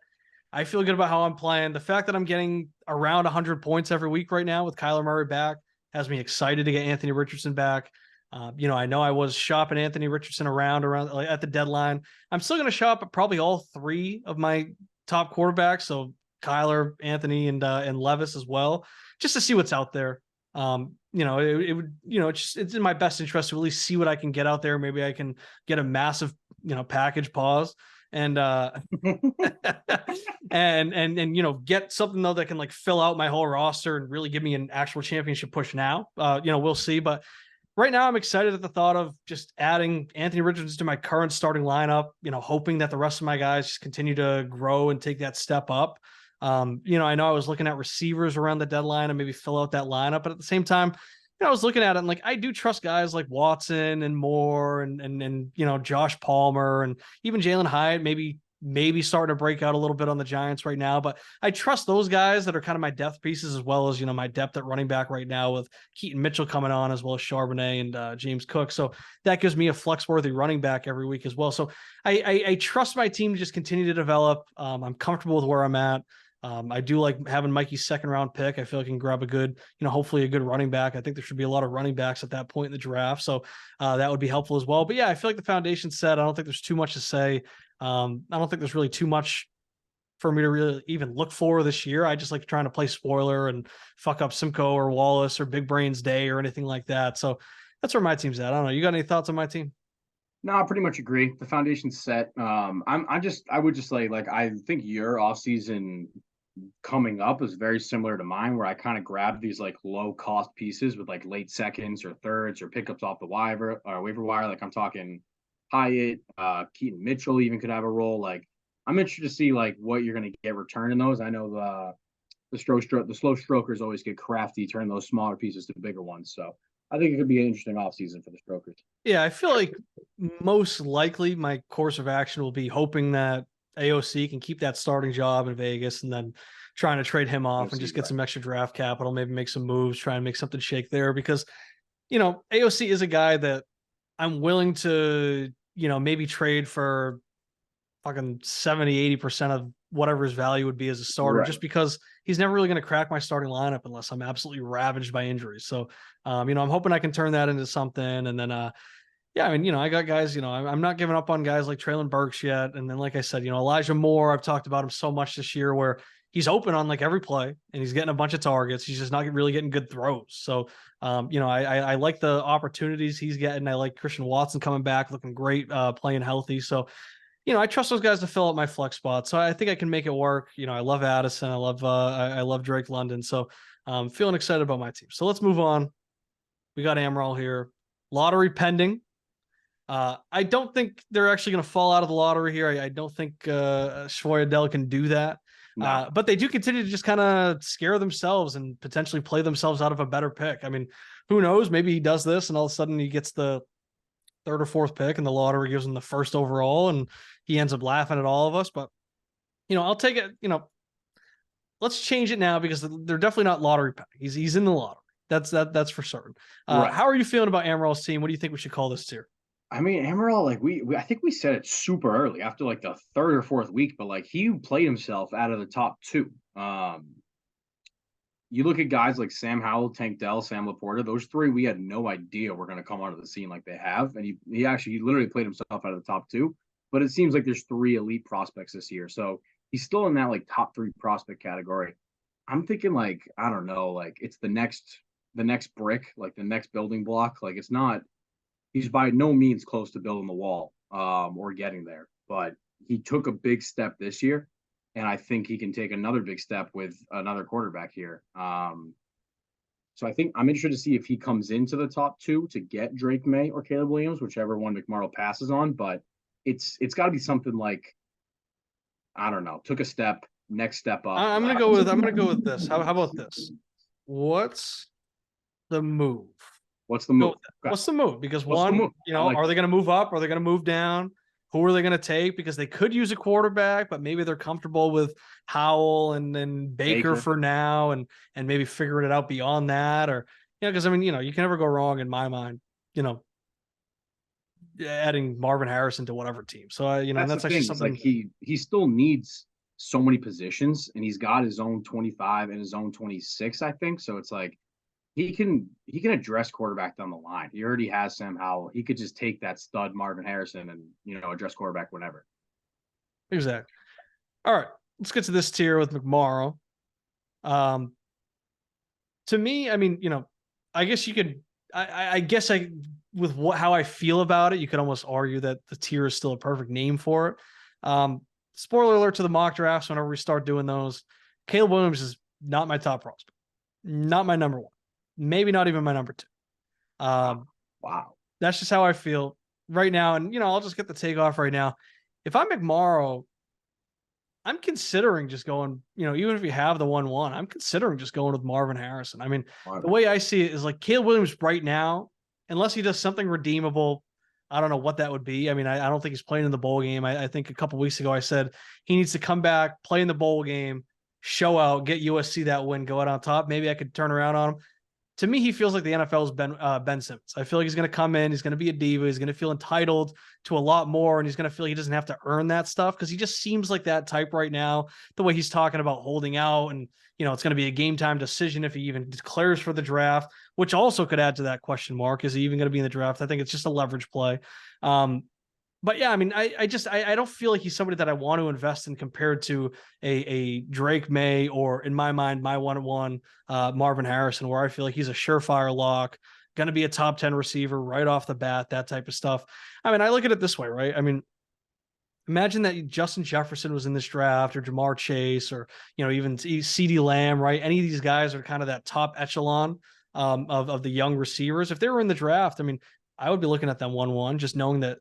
I feel good about how I'm playing. The fact that I'm getting around 100 points every week right now with Kyler Murray back has me excited to get Anthony Richardson back. I know I was shopping Anthony Richardson around like, at the deadline. I'm still going to shop at probably all 3 of my top quarterbacks. So Kyler, Anthony, and Levis as well, just to see what's out there. It's in my best interest to at least see what I can get out there. Maybe I can get a massive, package pause and and get something though that can like fill out my whole roster and really give me an actual championship push now. We'll see, but right now I'm excited at the thought of just adding Anthony Richardson to my current starting lineup, hoping that the rest of my guys just continue to grow and take that step up. I know I was looking at receivers around the deadline and maybe fill out that lineup, but at the same time, I was looking at it and like, I do trust guys like Watson and Moore and Josh Palmer and even Jalen Hyatt, maybe starting to break out a little bit on the Giants right now, but I trust those guys that are kind of my depth pieces as well as, my depth at running back right now with Keaton Mitchell coming on as well as Charbonnet and James Cook. So that gives me a flex-worthy running back every week as well. So I trust my team to just continue to develop. I'm comfortable with where I'm at. I do like having Mikey's 2nd round pick. I feel like I can grab a good, hopefully a good running back. I think there should be a lot of running backs at that point in the draft. So that would be helpful as well. But yeah, I feel like the foundation's set. I don't think there's too much to say. I don't think there's really too much for me to really even look for this year. I just like trying to play spoiler and fuck up Simcoe or Wallace or Big Brains Day or anything like that. So that's where my team's at. I don't know. You got any thoughts on my team? No, I pretty much agree. The foundation's set. I would just say, like, I think your offseason coming up is very similar to mine, where I kind of grabbed these like low cost pieces with like late seconds or thirds or pickups off the waiver wire. Like I'm talking Hyatt, Keaton Mitchell even could have a role. Like I'm interested to see like what you're going to get returned in those. I know the slow strokers always get crafty, turn those smaller pieces to bigger ones. So I think it could be an interesting offseason for the strokers. Yeah, I feel like most likely my course of action will be hoping that AOC can keep that starting job in Vegas and then trying to trade him off and just get some extra draft capital, maybe make some moves, try and make something shake there because, AOC is a guy that I'm willing to, maybe trade for fucking 70-80% of whatever his value would be as a starter, just because he's never really going to crack my starting lineup unless I'm absolutely ravaged by injuries. So, I'm hoping I can turn that into something. And then, yeah, I mean, I got guys, I'm not giving up on guys like Traylon Burks yet. And then, like I said, Elijah Moore, I've talked about him so much this year where he's open on like every play and he's getting a bunch of targets. He's just not really getting good throws. So, I like the opportunities he's getting. I like Christian Watson coming back, looking great, playing healthy. So, I trust those guys to fill up my flex spot. So I think I can make it work. I love Addison. I love Drake London. So I'm feeling excited about my team. So let's move on. We got Amaral here. Lottery pending. I don't think they're actually going to fall out of the lottery here. I don't think Sfogliatella can do that. No. But they do continue to just kind of scare themselves and potentially play themselves out of a better pick. I mean, who knows? Maybe he does this and all of a sudden he gets the third or fourth pick and the lottery gives him the first overall and he ends up laughing at all of us. But, I'll take it, let's change it now because they're definitely not lottery pending. He's in the lottery. That's for certain. How are you feeling about Amaral's team? What do you think we should call this tier? I mean, Amaral, like I think we said it super early after like the third or fourth week, but like he played himself out of the top two. You look at guys like Sam Howell, Tank Dell, Sam Laporta, those three, we had no idea were going to come onto the scene like they have. And he literally played himself out of the top two, but it seems like there's three elite prospects this year. So he's still in that like top three prospect category. I'm thinking like, I don't know, like it's the next brick, like the next building block. Like it's not, he's by no means close to building the wall or getting there, but he took a big step this year. And I think he can take another big step with another quarterback here. So I think I'm interested to see if he comes into the top two to get Drake May or Caleb Williams, whichever one McMorrow passes on. But it's got to be something like, I don't know, took a step, next step up. I'm gonna go with this. How about this? What's the move? What's the move? What's the move? Because are they going to move up? Are they going to move down? Who are they going to take? Because they could use a quarterback, but maybe they're comfortable with Howell and then Baker for now, and maybe figuring it out beyond that, or because I mean, you can never go wrong in my mind. Adding Marvin Harrison to whatever team. So that's actually something like he still needs so many positions, and he's got his own 25 and his own 26, I think. So it's like he can address quarterback down the line. He already has Sam Howell. He could just take that stud Marvin Harrison and address quarterback whenever. Exactly. All right, let's get to this tier with McMorrow. To me, I mean, I guess you could. I guess how I feel about it, you could almost argue that the tier is still a perfect name for it. Spoiler alert to the mock drafts whenever we start doing those. Caleb Williams is not my top prospect. Not my number one. Maybe not even my number two. Wow. That's just how I feel right now. And, I'll just get the takeoff right now. If I'm McMorrow, I'm considering just going, even if you have the 1-1, I'm considering just going with Marvin Harrison. I mean, the way I see it is like Caleb Williams right now, unless he does something redeemable, I don't know what that would be. I mean, I don't think he's playing in the bowl game. I think a couple weeks ago I said he needs to come back, play in the bowl game, show out, get USC that win, go out on top. Maybe I could turn around on him. To me, he feels like the NFL's Ben Simmons. I feel like he's going to come in, he's going to be a diva, he's going to feel entitled to a lot more, and he's going to feel like he doesn't have to earn that stuff because he just seems like that type right now, the way he's talking about holding out and, it's going to be a game time decision if he even declares for the draft, which also could add to that question mark. Is he even going to be in the draft? I think it's just a leverage play. But yeah, I mean, I don't feel like he's somebody that I want to invest in compared to a Drake May or, in my mind, my 1-1 Marvin Harrison, where I feel like he's a surefire lock, going to be a top 10 receiver right off the bat, that type of stuff. I mean, I look at it this way, right? I mean, imagine that Justin Jefferson was in this draft, or Jamar Chase, or even CeeDee Lamb, right? Any of these guys are kind of that top echelon of the young receivers. If they were in the draft, I mean, I would be looking at them 1-1, just knowing that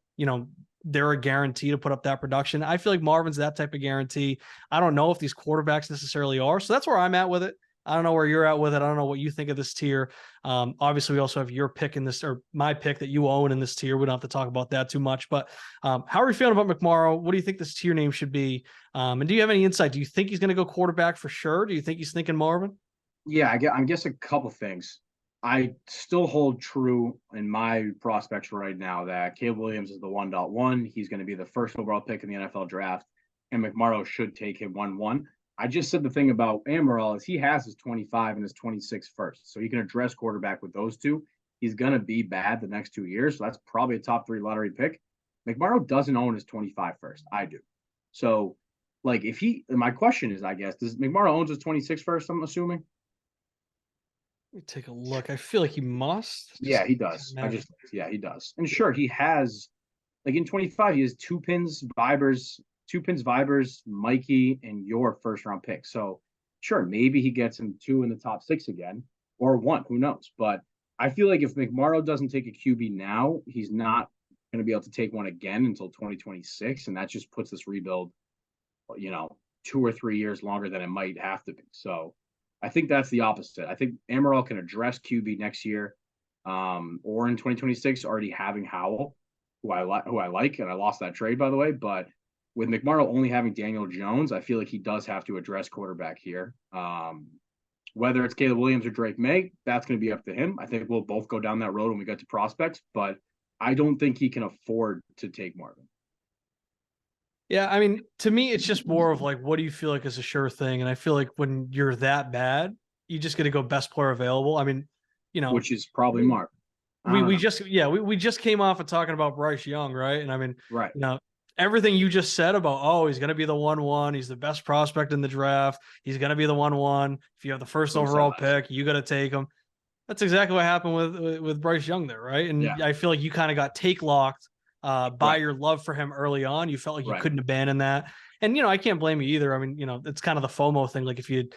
they're a guarantee to put up that production. I feel like Marvin's that type of guarantee. I don't know if these quarterbacks necessarily are. So that's where I'm at with it. I don't know where you're at with it. I don't know what you think of this tier. Obviously, we also have your pick in this, or my pick that you own in this tier. We don't have to talk about that too much. But how are you feeling about McMorrow? What do you think this tier name should be? And do you have any insight? Do you think he's going to go quarterback for sure? Do you think he's thinking Marvin? Yeah, I guess a couple things. I still hold true in my prospects right now that Caleb Williams is the 1.1. He's going to be the first overall pick in the NFL draft, and McMorrow should take him 1-1. I just said the thing about Amaral is he has his 25 and his 26 first, so he can address quarterback with those two. He's going to be bad the next 2 years, so that's probably a top 3 lottery pick. McMorrow doesn't own his 25 first. I do. So, like, if he, my question is, I guess, does McMorrow owns his 26 first, I'm assuming? Let me take a look. I feel like he must. Yeah, he does. Yeah, he does. And sure, he has, like, in 25, he has two pins, Vibers, Mikey, and your first round pick. So sure, maybe he gets him 2 in the top 6 again, or 1, who knows? But I feel like if McMorrow doesn't take a QB now, he's not going to be able to take one again until 2026. And that just puts this rebuild, 2 or 3 years longer than it might have to be. So I think that's the opposite. I think Amaral can address QB next year, or in 2026, already having Howell, who I like, and I lost that trade, by the way. But with McMorrow only having Daniel Jones, I feel like he does have to address quarterback here. Whether it's Caleb Williams or Drake May, that's going to be up to him. I think we'll both go down that road when we get to prospects, but I don't think he can afford to take Marvin. Yeah, I mean, to me, it's just more of like, what do you feel like is a sure thing? And I feel like when you're that bad, you just got to go best player available. I mean, which is probably Marvin. We just came off of talking about Bryce Young, right? And I mean, right. Everything you just said about, he's going to be the 1-1. He's the best prospect in the draft. He's going to be the 1-1. If you have the first overall pick, you got to take him. That's exactly what happened with Bryce Young there, right? And I feel like you kind of got take locked by your love for him early on. You felt like you couldn't abandon that. And, I can't blame you either. I mean, it's kind of the FOMO thing. Like if you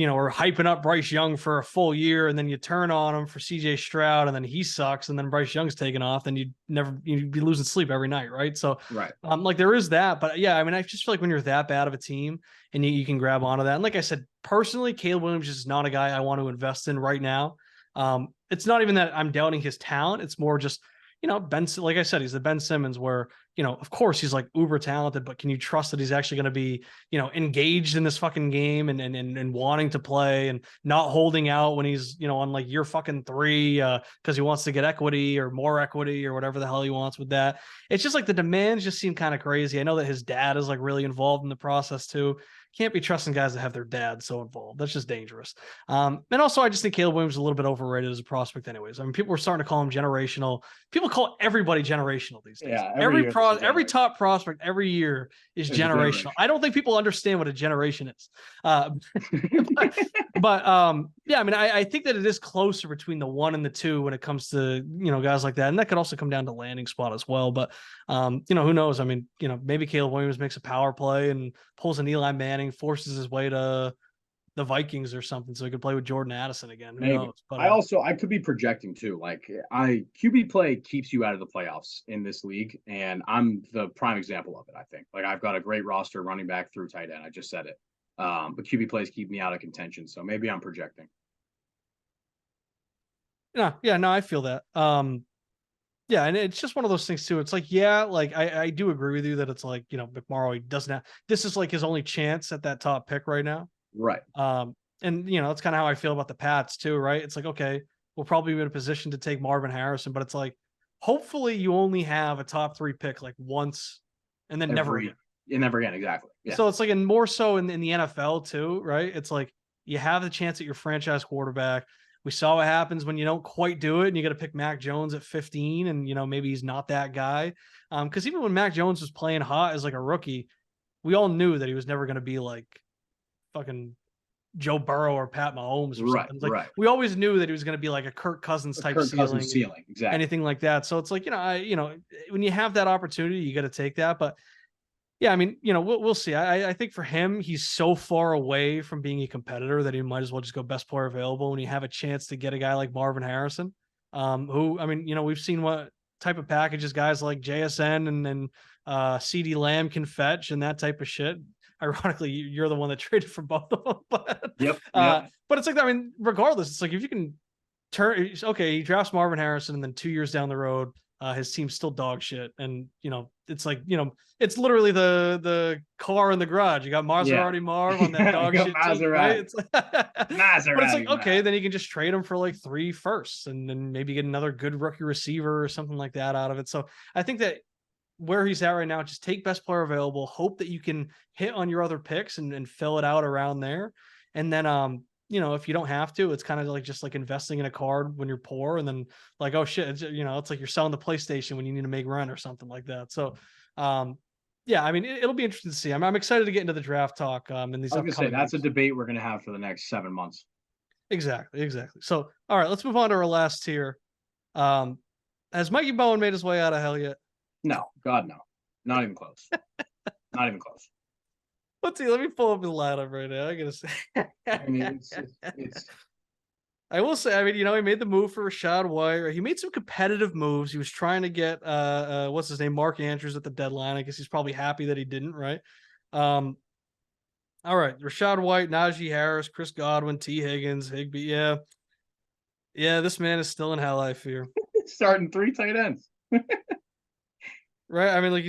are hyping up Bryce Young for a full year and then you turn on him for CJ Stroud and then he sucks and then Bryce Young's taken off, then you'd be losing sleep every night. Right. So like there is that, but yeah, I mean, I just feel like when you're that bad of a team and you can grab onto that. And like I said, personally, Caleb Williams is not a guy I want to invest in right now. It's not even that I'm doubting his talent. It's more just, Ben, like I said, he's the Ben Simmons where, of course he's like uber talented, but can you trust that he's actually going to be, engaged in this fucking game and wanting to play and not holding out when he's, on like year fucking 3, because he wants to get equity or more equity or whatever the hell he wants with that. It's just like the demands just seem kind of crazy. I know that his dad is like really involved in the process too. Can't be trusting guys that have their dad so involved. That's just dangerous. And also, I just think Caleb Williams is a little bit overrated as a prospect anyways. I mean, people were starting to call him generational. People call everybody generational these days. Yeah, every top prospect every year is generational. I don't think people understand what a generation is. But yeah, I mean, I think that it is closer between the 1 and the 2 when it comes to, guys like that. And that could also come down to landing spot as well. But, who knows? I mean, maybe Caleb Williams makes a power play and pulls an Eli Manning, forces his way to the Vikings or something so he could play with Jordan Addison again. Who knows? But I could be projecting too. Like QB play keeps you out of the playoffs in this league, and I'm the prime example of it. I think like I've got a great roster running back through tight end. I just said it. But QB plays keep me out of contention, so maybe I'm projecting. No, I feel that. Yeah, and it's just one of those things too. It's like, like I do agree with you that it's like, McMorrow, he doesn't have, this is like his only chance at that top pick right now. Right. And that's kind of how I feel about the Pats too, right? It's like, okay, we'll probably be in a position to take Marvin Harrison, but it's like, hopefully you only have a top 3 pick like once and then never again. Never again, exactly. Yeah. So it's like, and more so in the NFL too, right? It's like you have the chance at your franchise quarterback. We saw what happens when you don't quite do it and you got to pick Mac Jones at 15 and, maybe he's not that guy. Because even when Mac Jones was playing hot as like a rookie, we all knew that he was never going to be like fucking Joe Burrow or Pat Mahomes or something. Like we always knew that he was going to be like a Kirk Cousins type ceiling, exactly. Anything like that. So it's like, when you have that opportunity, you got to take that. But yeah, I mean, we'll see. I think for him, he's so far away from being a competitor that he might as well just go best player available when you have a chance to get a guy like Marvin Harrison, who, I mean, we've seen what type of packages guys like JSN and then CD Lamb can fetch and that type of shit. Ironically, you're the one that traded for both of them, but Yep. but it's like, I mean, regardless, it's like if you can he drafts Marvin Harrison and then 2 years down the road, his team's still dog shit, and it's like it's literally the car in the garage. You got Maserati Marv on that dog shit team, right? It's like, Maserati, but it's like, okay, then you can just trade him for like 3 firsts and then maybe get another good rookie receiver or something like that out of it. So I think that where he's at right now, just take best player available, hope that you can hit on your other picks and fill it out around there. And then, if you don't have to, it's kind of like just like investing in a card when you're poor and then like, oh shit, it's like you're selling the PlayStation when you need to make rent or something like that. So, yeah, I mean, it'll be interesting to see. I'm excited to get into the draft talk. In these, I was gonna say that's weeks. a debate we're gonna have for the next 7 months. Exactly. So, all right, let's move on to our last tier. Has Mikey Bowen made his way out of hell yet? No, God, no, not even close. Not even close. Let's see. Let me pull up his lineup right now. I gotta say. I mean, it's. I will say, I mean, he made the move for Rachaad White. He made some competitive moves. He was trying to get what's his name, Mark Andrews at the deadline. I guess he's probably happy that he didn't, right? All right, Rachaad White, Najee Harris, Chris Godwin, T. Higgins, Higbee. Yeah, this man is still in hell, I fear. Starting 3 tight ends. Right? I mean, like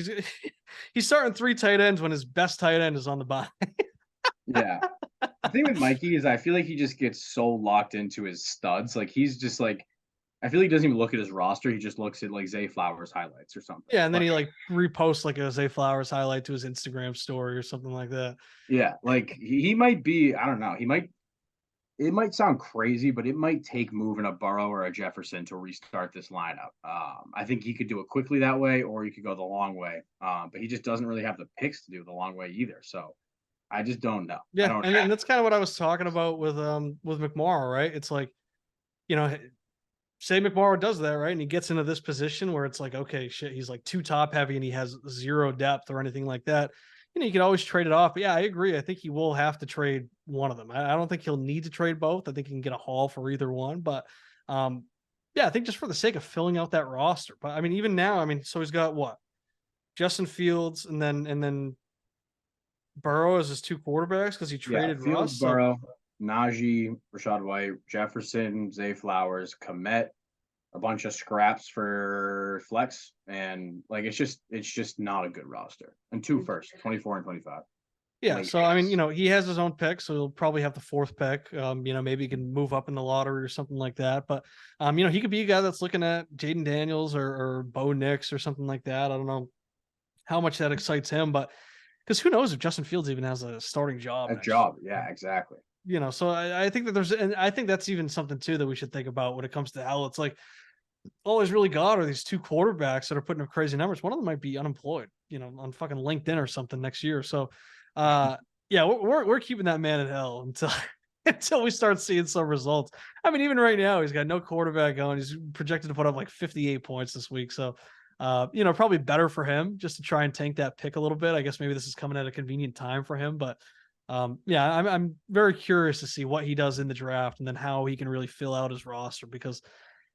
he's starting 3 tight ends when his best tight end is on the bye. Yeah. The thing with Mikey is I feel like he just gets so locked into his studs. Like he's just like, I feel like he doesn't even look at his roster. He just looks at like Zay Flowers highlights or something. Yeah, and then he like reposts like a Zay Flowers highlight to his Instagram story or something like that. Yeah, like he might be, I don't know. It might sound crazy, but it might take moving a Burrow or a Jefferson to restart this lineup. I think he could do it quickly that way, or he could go the long way. But he just doesn't really have the picks to do the long way either. So I just don't know. Yeah, and that's kind of what I was talking about with McMorrow, right? It's like, say McMorrow does that, right? And he gets into this position where it's like, okay, shit, he's like too top heavy and he has 0 depth or anything like that. You can always trade it off. But yeah, I agree. I think he will have to trade one of them. I don't think he'll need to trade both. I think he can get a haul for either one. But yeah, I think just for the sake of filling out that roster. But I mean, even now, I mean, so he's got what? Justin Fields and then Burrow as his 2 quarterbacks because he traded Fields, Russ. Burrow, Najee, Rachaad White, Jefferson, Zay Flowers, Komet, a bunch of scraps for flex, and like it's just not a good roster. And 2 firsts, 24 and 25. Yeah, so I mean, he has his own pick, so he'll probably have the 4th pick. Maybe he can move up in the lottery or something like that. But he could be a guy that's looking at Jaden Daniels or Bo Nix or something like that. I don't know how much that excites him, but because who knows if Justin Fields even has a starting job. Yeah, exactly. So I think that and I think that's even something too that we should think about when it comes to hell. It's like all he's really got are these 2 quarterbacks that are putting up crazy numbers. One of them might be unemployed, on fucking LinkedIn or something next year. So yeah, we're keeping that man in hell until we start seeing some results. I mean, even right now, he's got no quarterback going. He's projected to put up like 58 points this week. So, probably better for him just to try and tank that pick a little bit. I guess maybe this is coming at a convenient time for him, but yeah, I'm very curious to see what he does in the draft and then how he can really fill out his roster because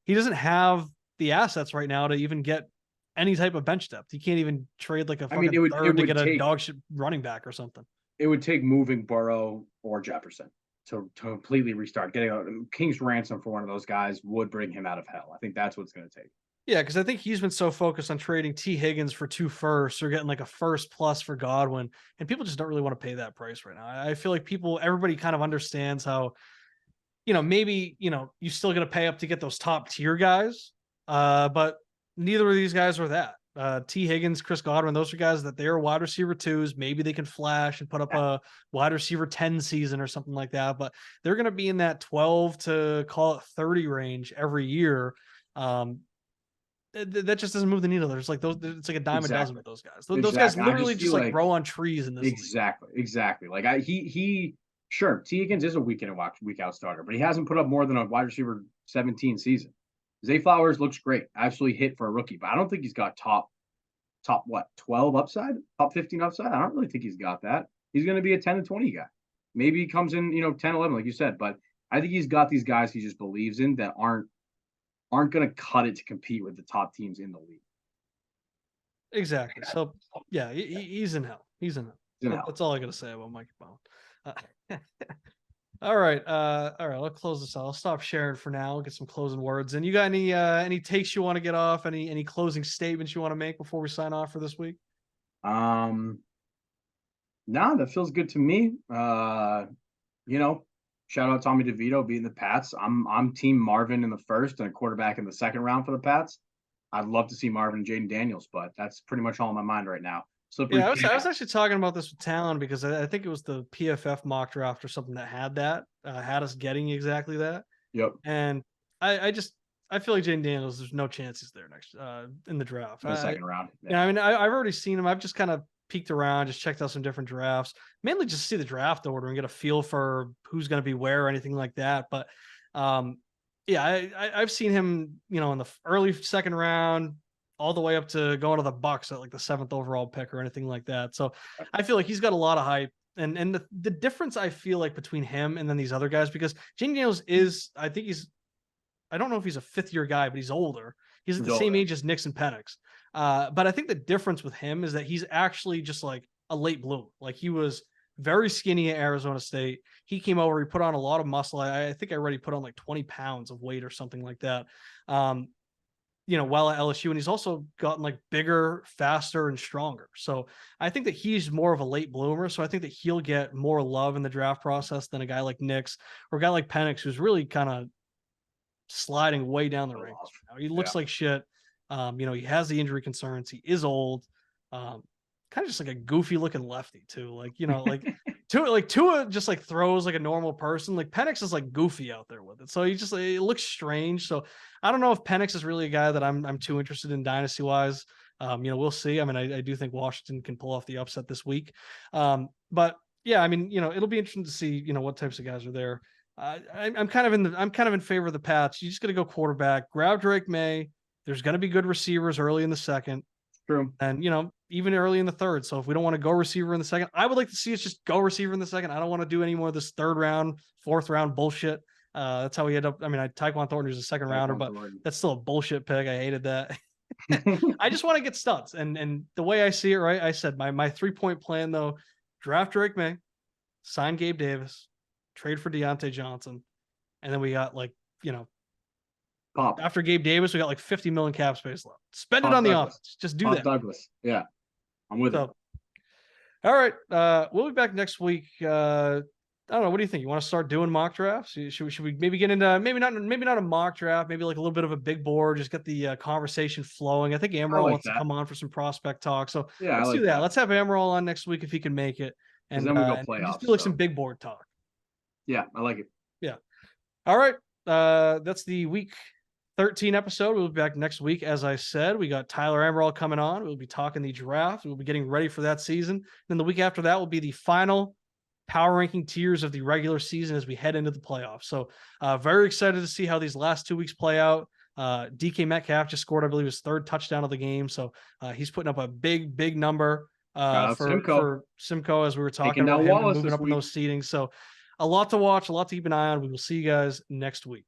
he doesn't have the assets right now to even get any type of bench depth. He can't even trade like a fucking third to get a dog shit running back or something. It would take moving Burrow or Jefferson to completely restart. Getting a King's ransom for one of those guys would bring him out of hell. I think that's what it's going to take. Yeah, because I think he's been so focused on trading T. Higgins for 2 firsts or getting like a 1st plus for Godwin, and people just don't really want to pay that price right now. I feel like everybody kind of understands how, maybe, you still going to pay up to get those top tier guys, but neither of these guys are that. T. Higgins, Chris Godwin, those are guys that they are wide receiver 2s. Maybe they can flash and put up a wide receiver 10 season or something like that, but they're going to be in that 12 to call it 30 range every year. That just doesn't move the needle. There's like those. It's like a dime a dozen with those guys. Those guys literally just like grow on trees in this. Exactly. Like he sure T. Higgins is a week in and week out starter, but he hasn't put up more than a wide receiver 17 season. Zay Flowers looks great. Absolutely hit for a rookie, but I don't think he's got top 12 upside, top 15 upside. I don't really think he's got that. He's going to be a 10 to 20 guy. Maybe he comes in, 10, 11, like you said, but I think he's got these guys he just believes in that aren't aren't going to cut it to compete with the top teams in the league. Exactly. So yeah, he's in hell. He's in hell. You know. That's all I got to say about Mike Bowen. All right. All right. I'll close this out. I'll stop sharing for now. I'll get some closing words. And you got any takes you want to get off? Any closing statements you want to make before we sign off for this week? No, that feels good to me. Shout out Tommy DeVito beating the Pats. I'm team Marvin in the first and a quarterback in the second round for the Pats. I'd love to see Marvin and Jaden Daniels, but that's pretty much all in my mind right now. Yeah, I was actually talking about this with Talon because I think it was the PFF mock draft or something that had us getting exactly that. Yep. And I feel like Jaden Daniels, there's no chances there next in the draft. In the second round. Yeah, I mean, I've already seen him. I've just kind of peeked around, just checked out some different drafts, mainly just to see the draft order and get a feel for who's going to be where or anything like that. But yeah, I've seen him, in the early second round, all the way up to going to the Bucks at like the 7th overall pick or anything like that. So I feel like he's got a lot of hype. And the difference I feel like between him and then these other guys, because Jaden Daniels I don't know if he's a 5th-year guy, but he's older. He's at the same age as Nix and Penix. But I think the difference with him is that he's actually just like a late bloomer. Like he was very skinny at Arizona State. He came over, he put on a lot of muscle. I think I already put on like 20 pounds of weight or something like that. While at LSU, and he's also gotten like bigger, faster, and stronger. So I think that he's more of a late bloomer. So I think that he'll get more love in the draft process than a guy like Nix or a guy like Penix, who's really kind of sliding way down the ranks. He looks like shit. He has the injury concerns. He is old. Kind of just like a goofy looking lefty too. Tua just like throws like a normal person. Like Penix is like goofy out there with it. So it looks strange. So I don't know if Penix is really a guy that I'm too interested in dynasty wise. We'll see. I mean, I do think Washington can pull off the upset this week. But yeah, I mean, it'll be interesting to see, what types of guys are there. I'm kind of in favor of the Pats. You just got to go quarterback, grab Drake May. There's going to be good receivers early in the second. True. And, even early in the third. So if we don't want to go receiver in the second, I would like to see us just go receiver in the second. I don't want to do any more of this 3rd round, 4th round bullshit. That's how we end up. I mean, Tyquan Thornton is a second rounder, but that's still a bullshit pick. I hated that. I just want to get studs. And the way I see it, right, I said my 3-point plan, though, draft Drake May, sign Gabe Davis, trade for Deontay Johnson. And then we got Pop. After Gabe Davis, we got like 50 million cap space left. Spend it on the offense. Just do that. Douglas. Yeah. I'm with it. All right. We'll be back next week. I don't know. What do you think? You want to start doing mock drafts? Should we maybe get into maybe not a mock draft, maybe like a little bit of a big board, just get the conversation flowing. I think Amaral wants to come on for some prospect talk. So yeah, let's do that. Let's have Amaral on next week if he can make it. And then we go playoffs. Just do like some big board talk. Yeah, I like it. Yeah. All right. That's the week 13 episode. We'll be back next week. As I said, we got Tyler Amaral coming on. We'll be talking the draft. We'll be getting ready for that season. Then the week after that will be the final power ranking tiers of the regular season as we head into the playoffs. So very excited to see how these last 2 weeks play out. DK Metcalf just scored, I believe, his 3rd touchdown of the game. So he's putting up a big number for Simcoe, as we were talking about him moving up in those seedings. So a lot to watch, a lot to keep an eye on. We will see you guys next week.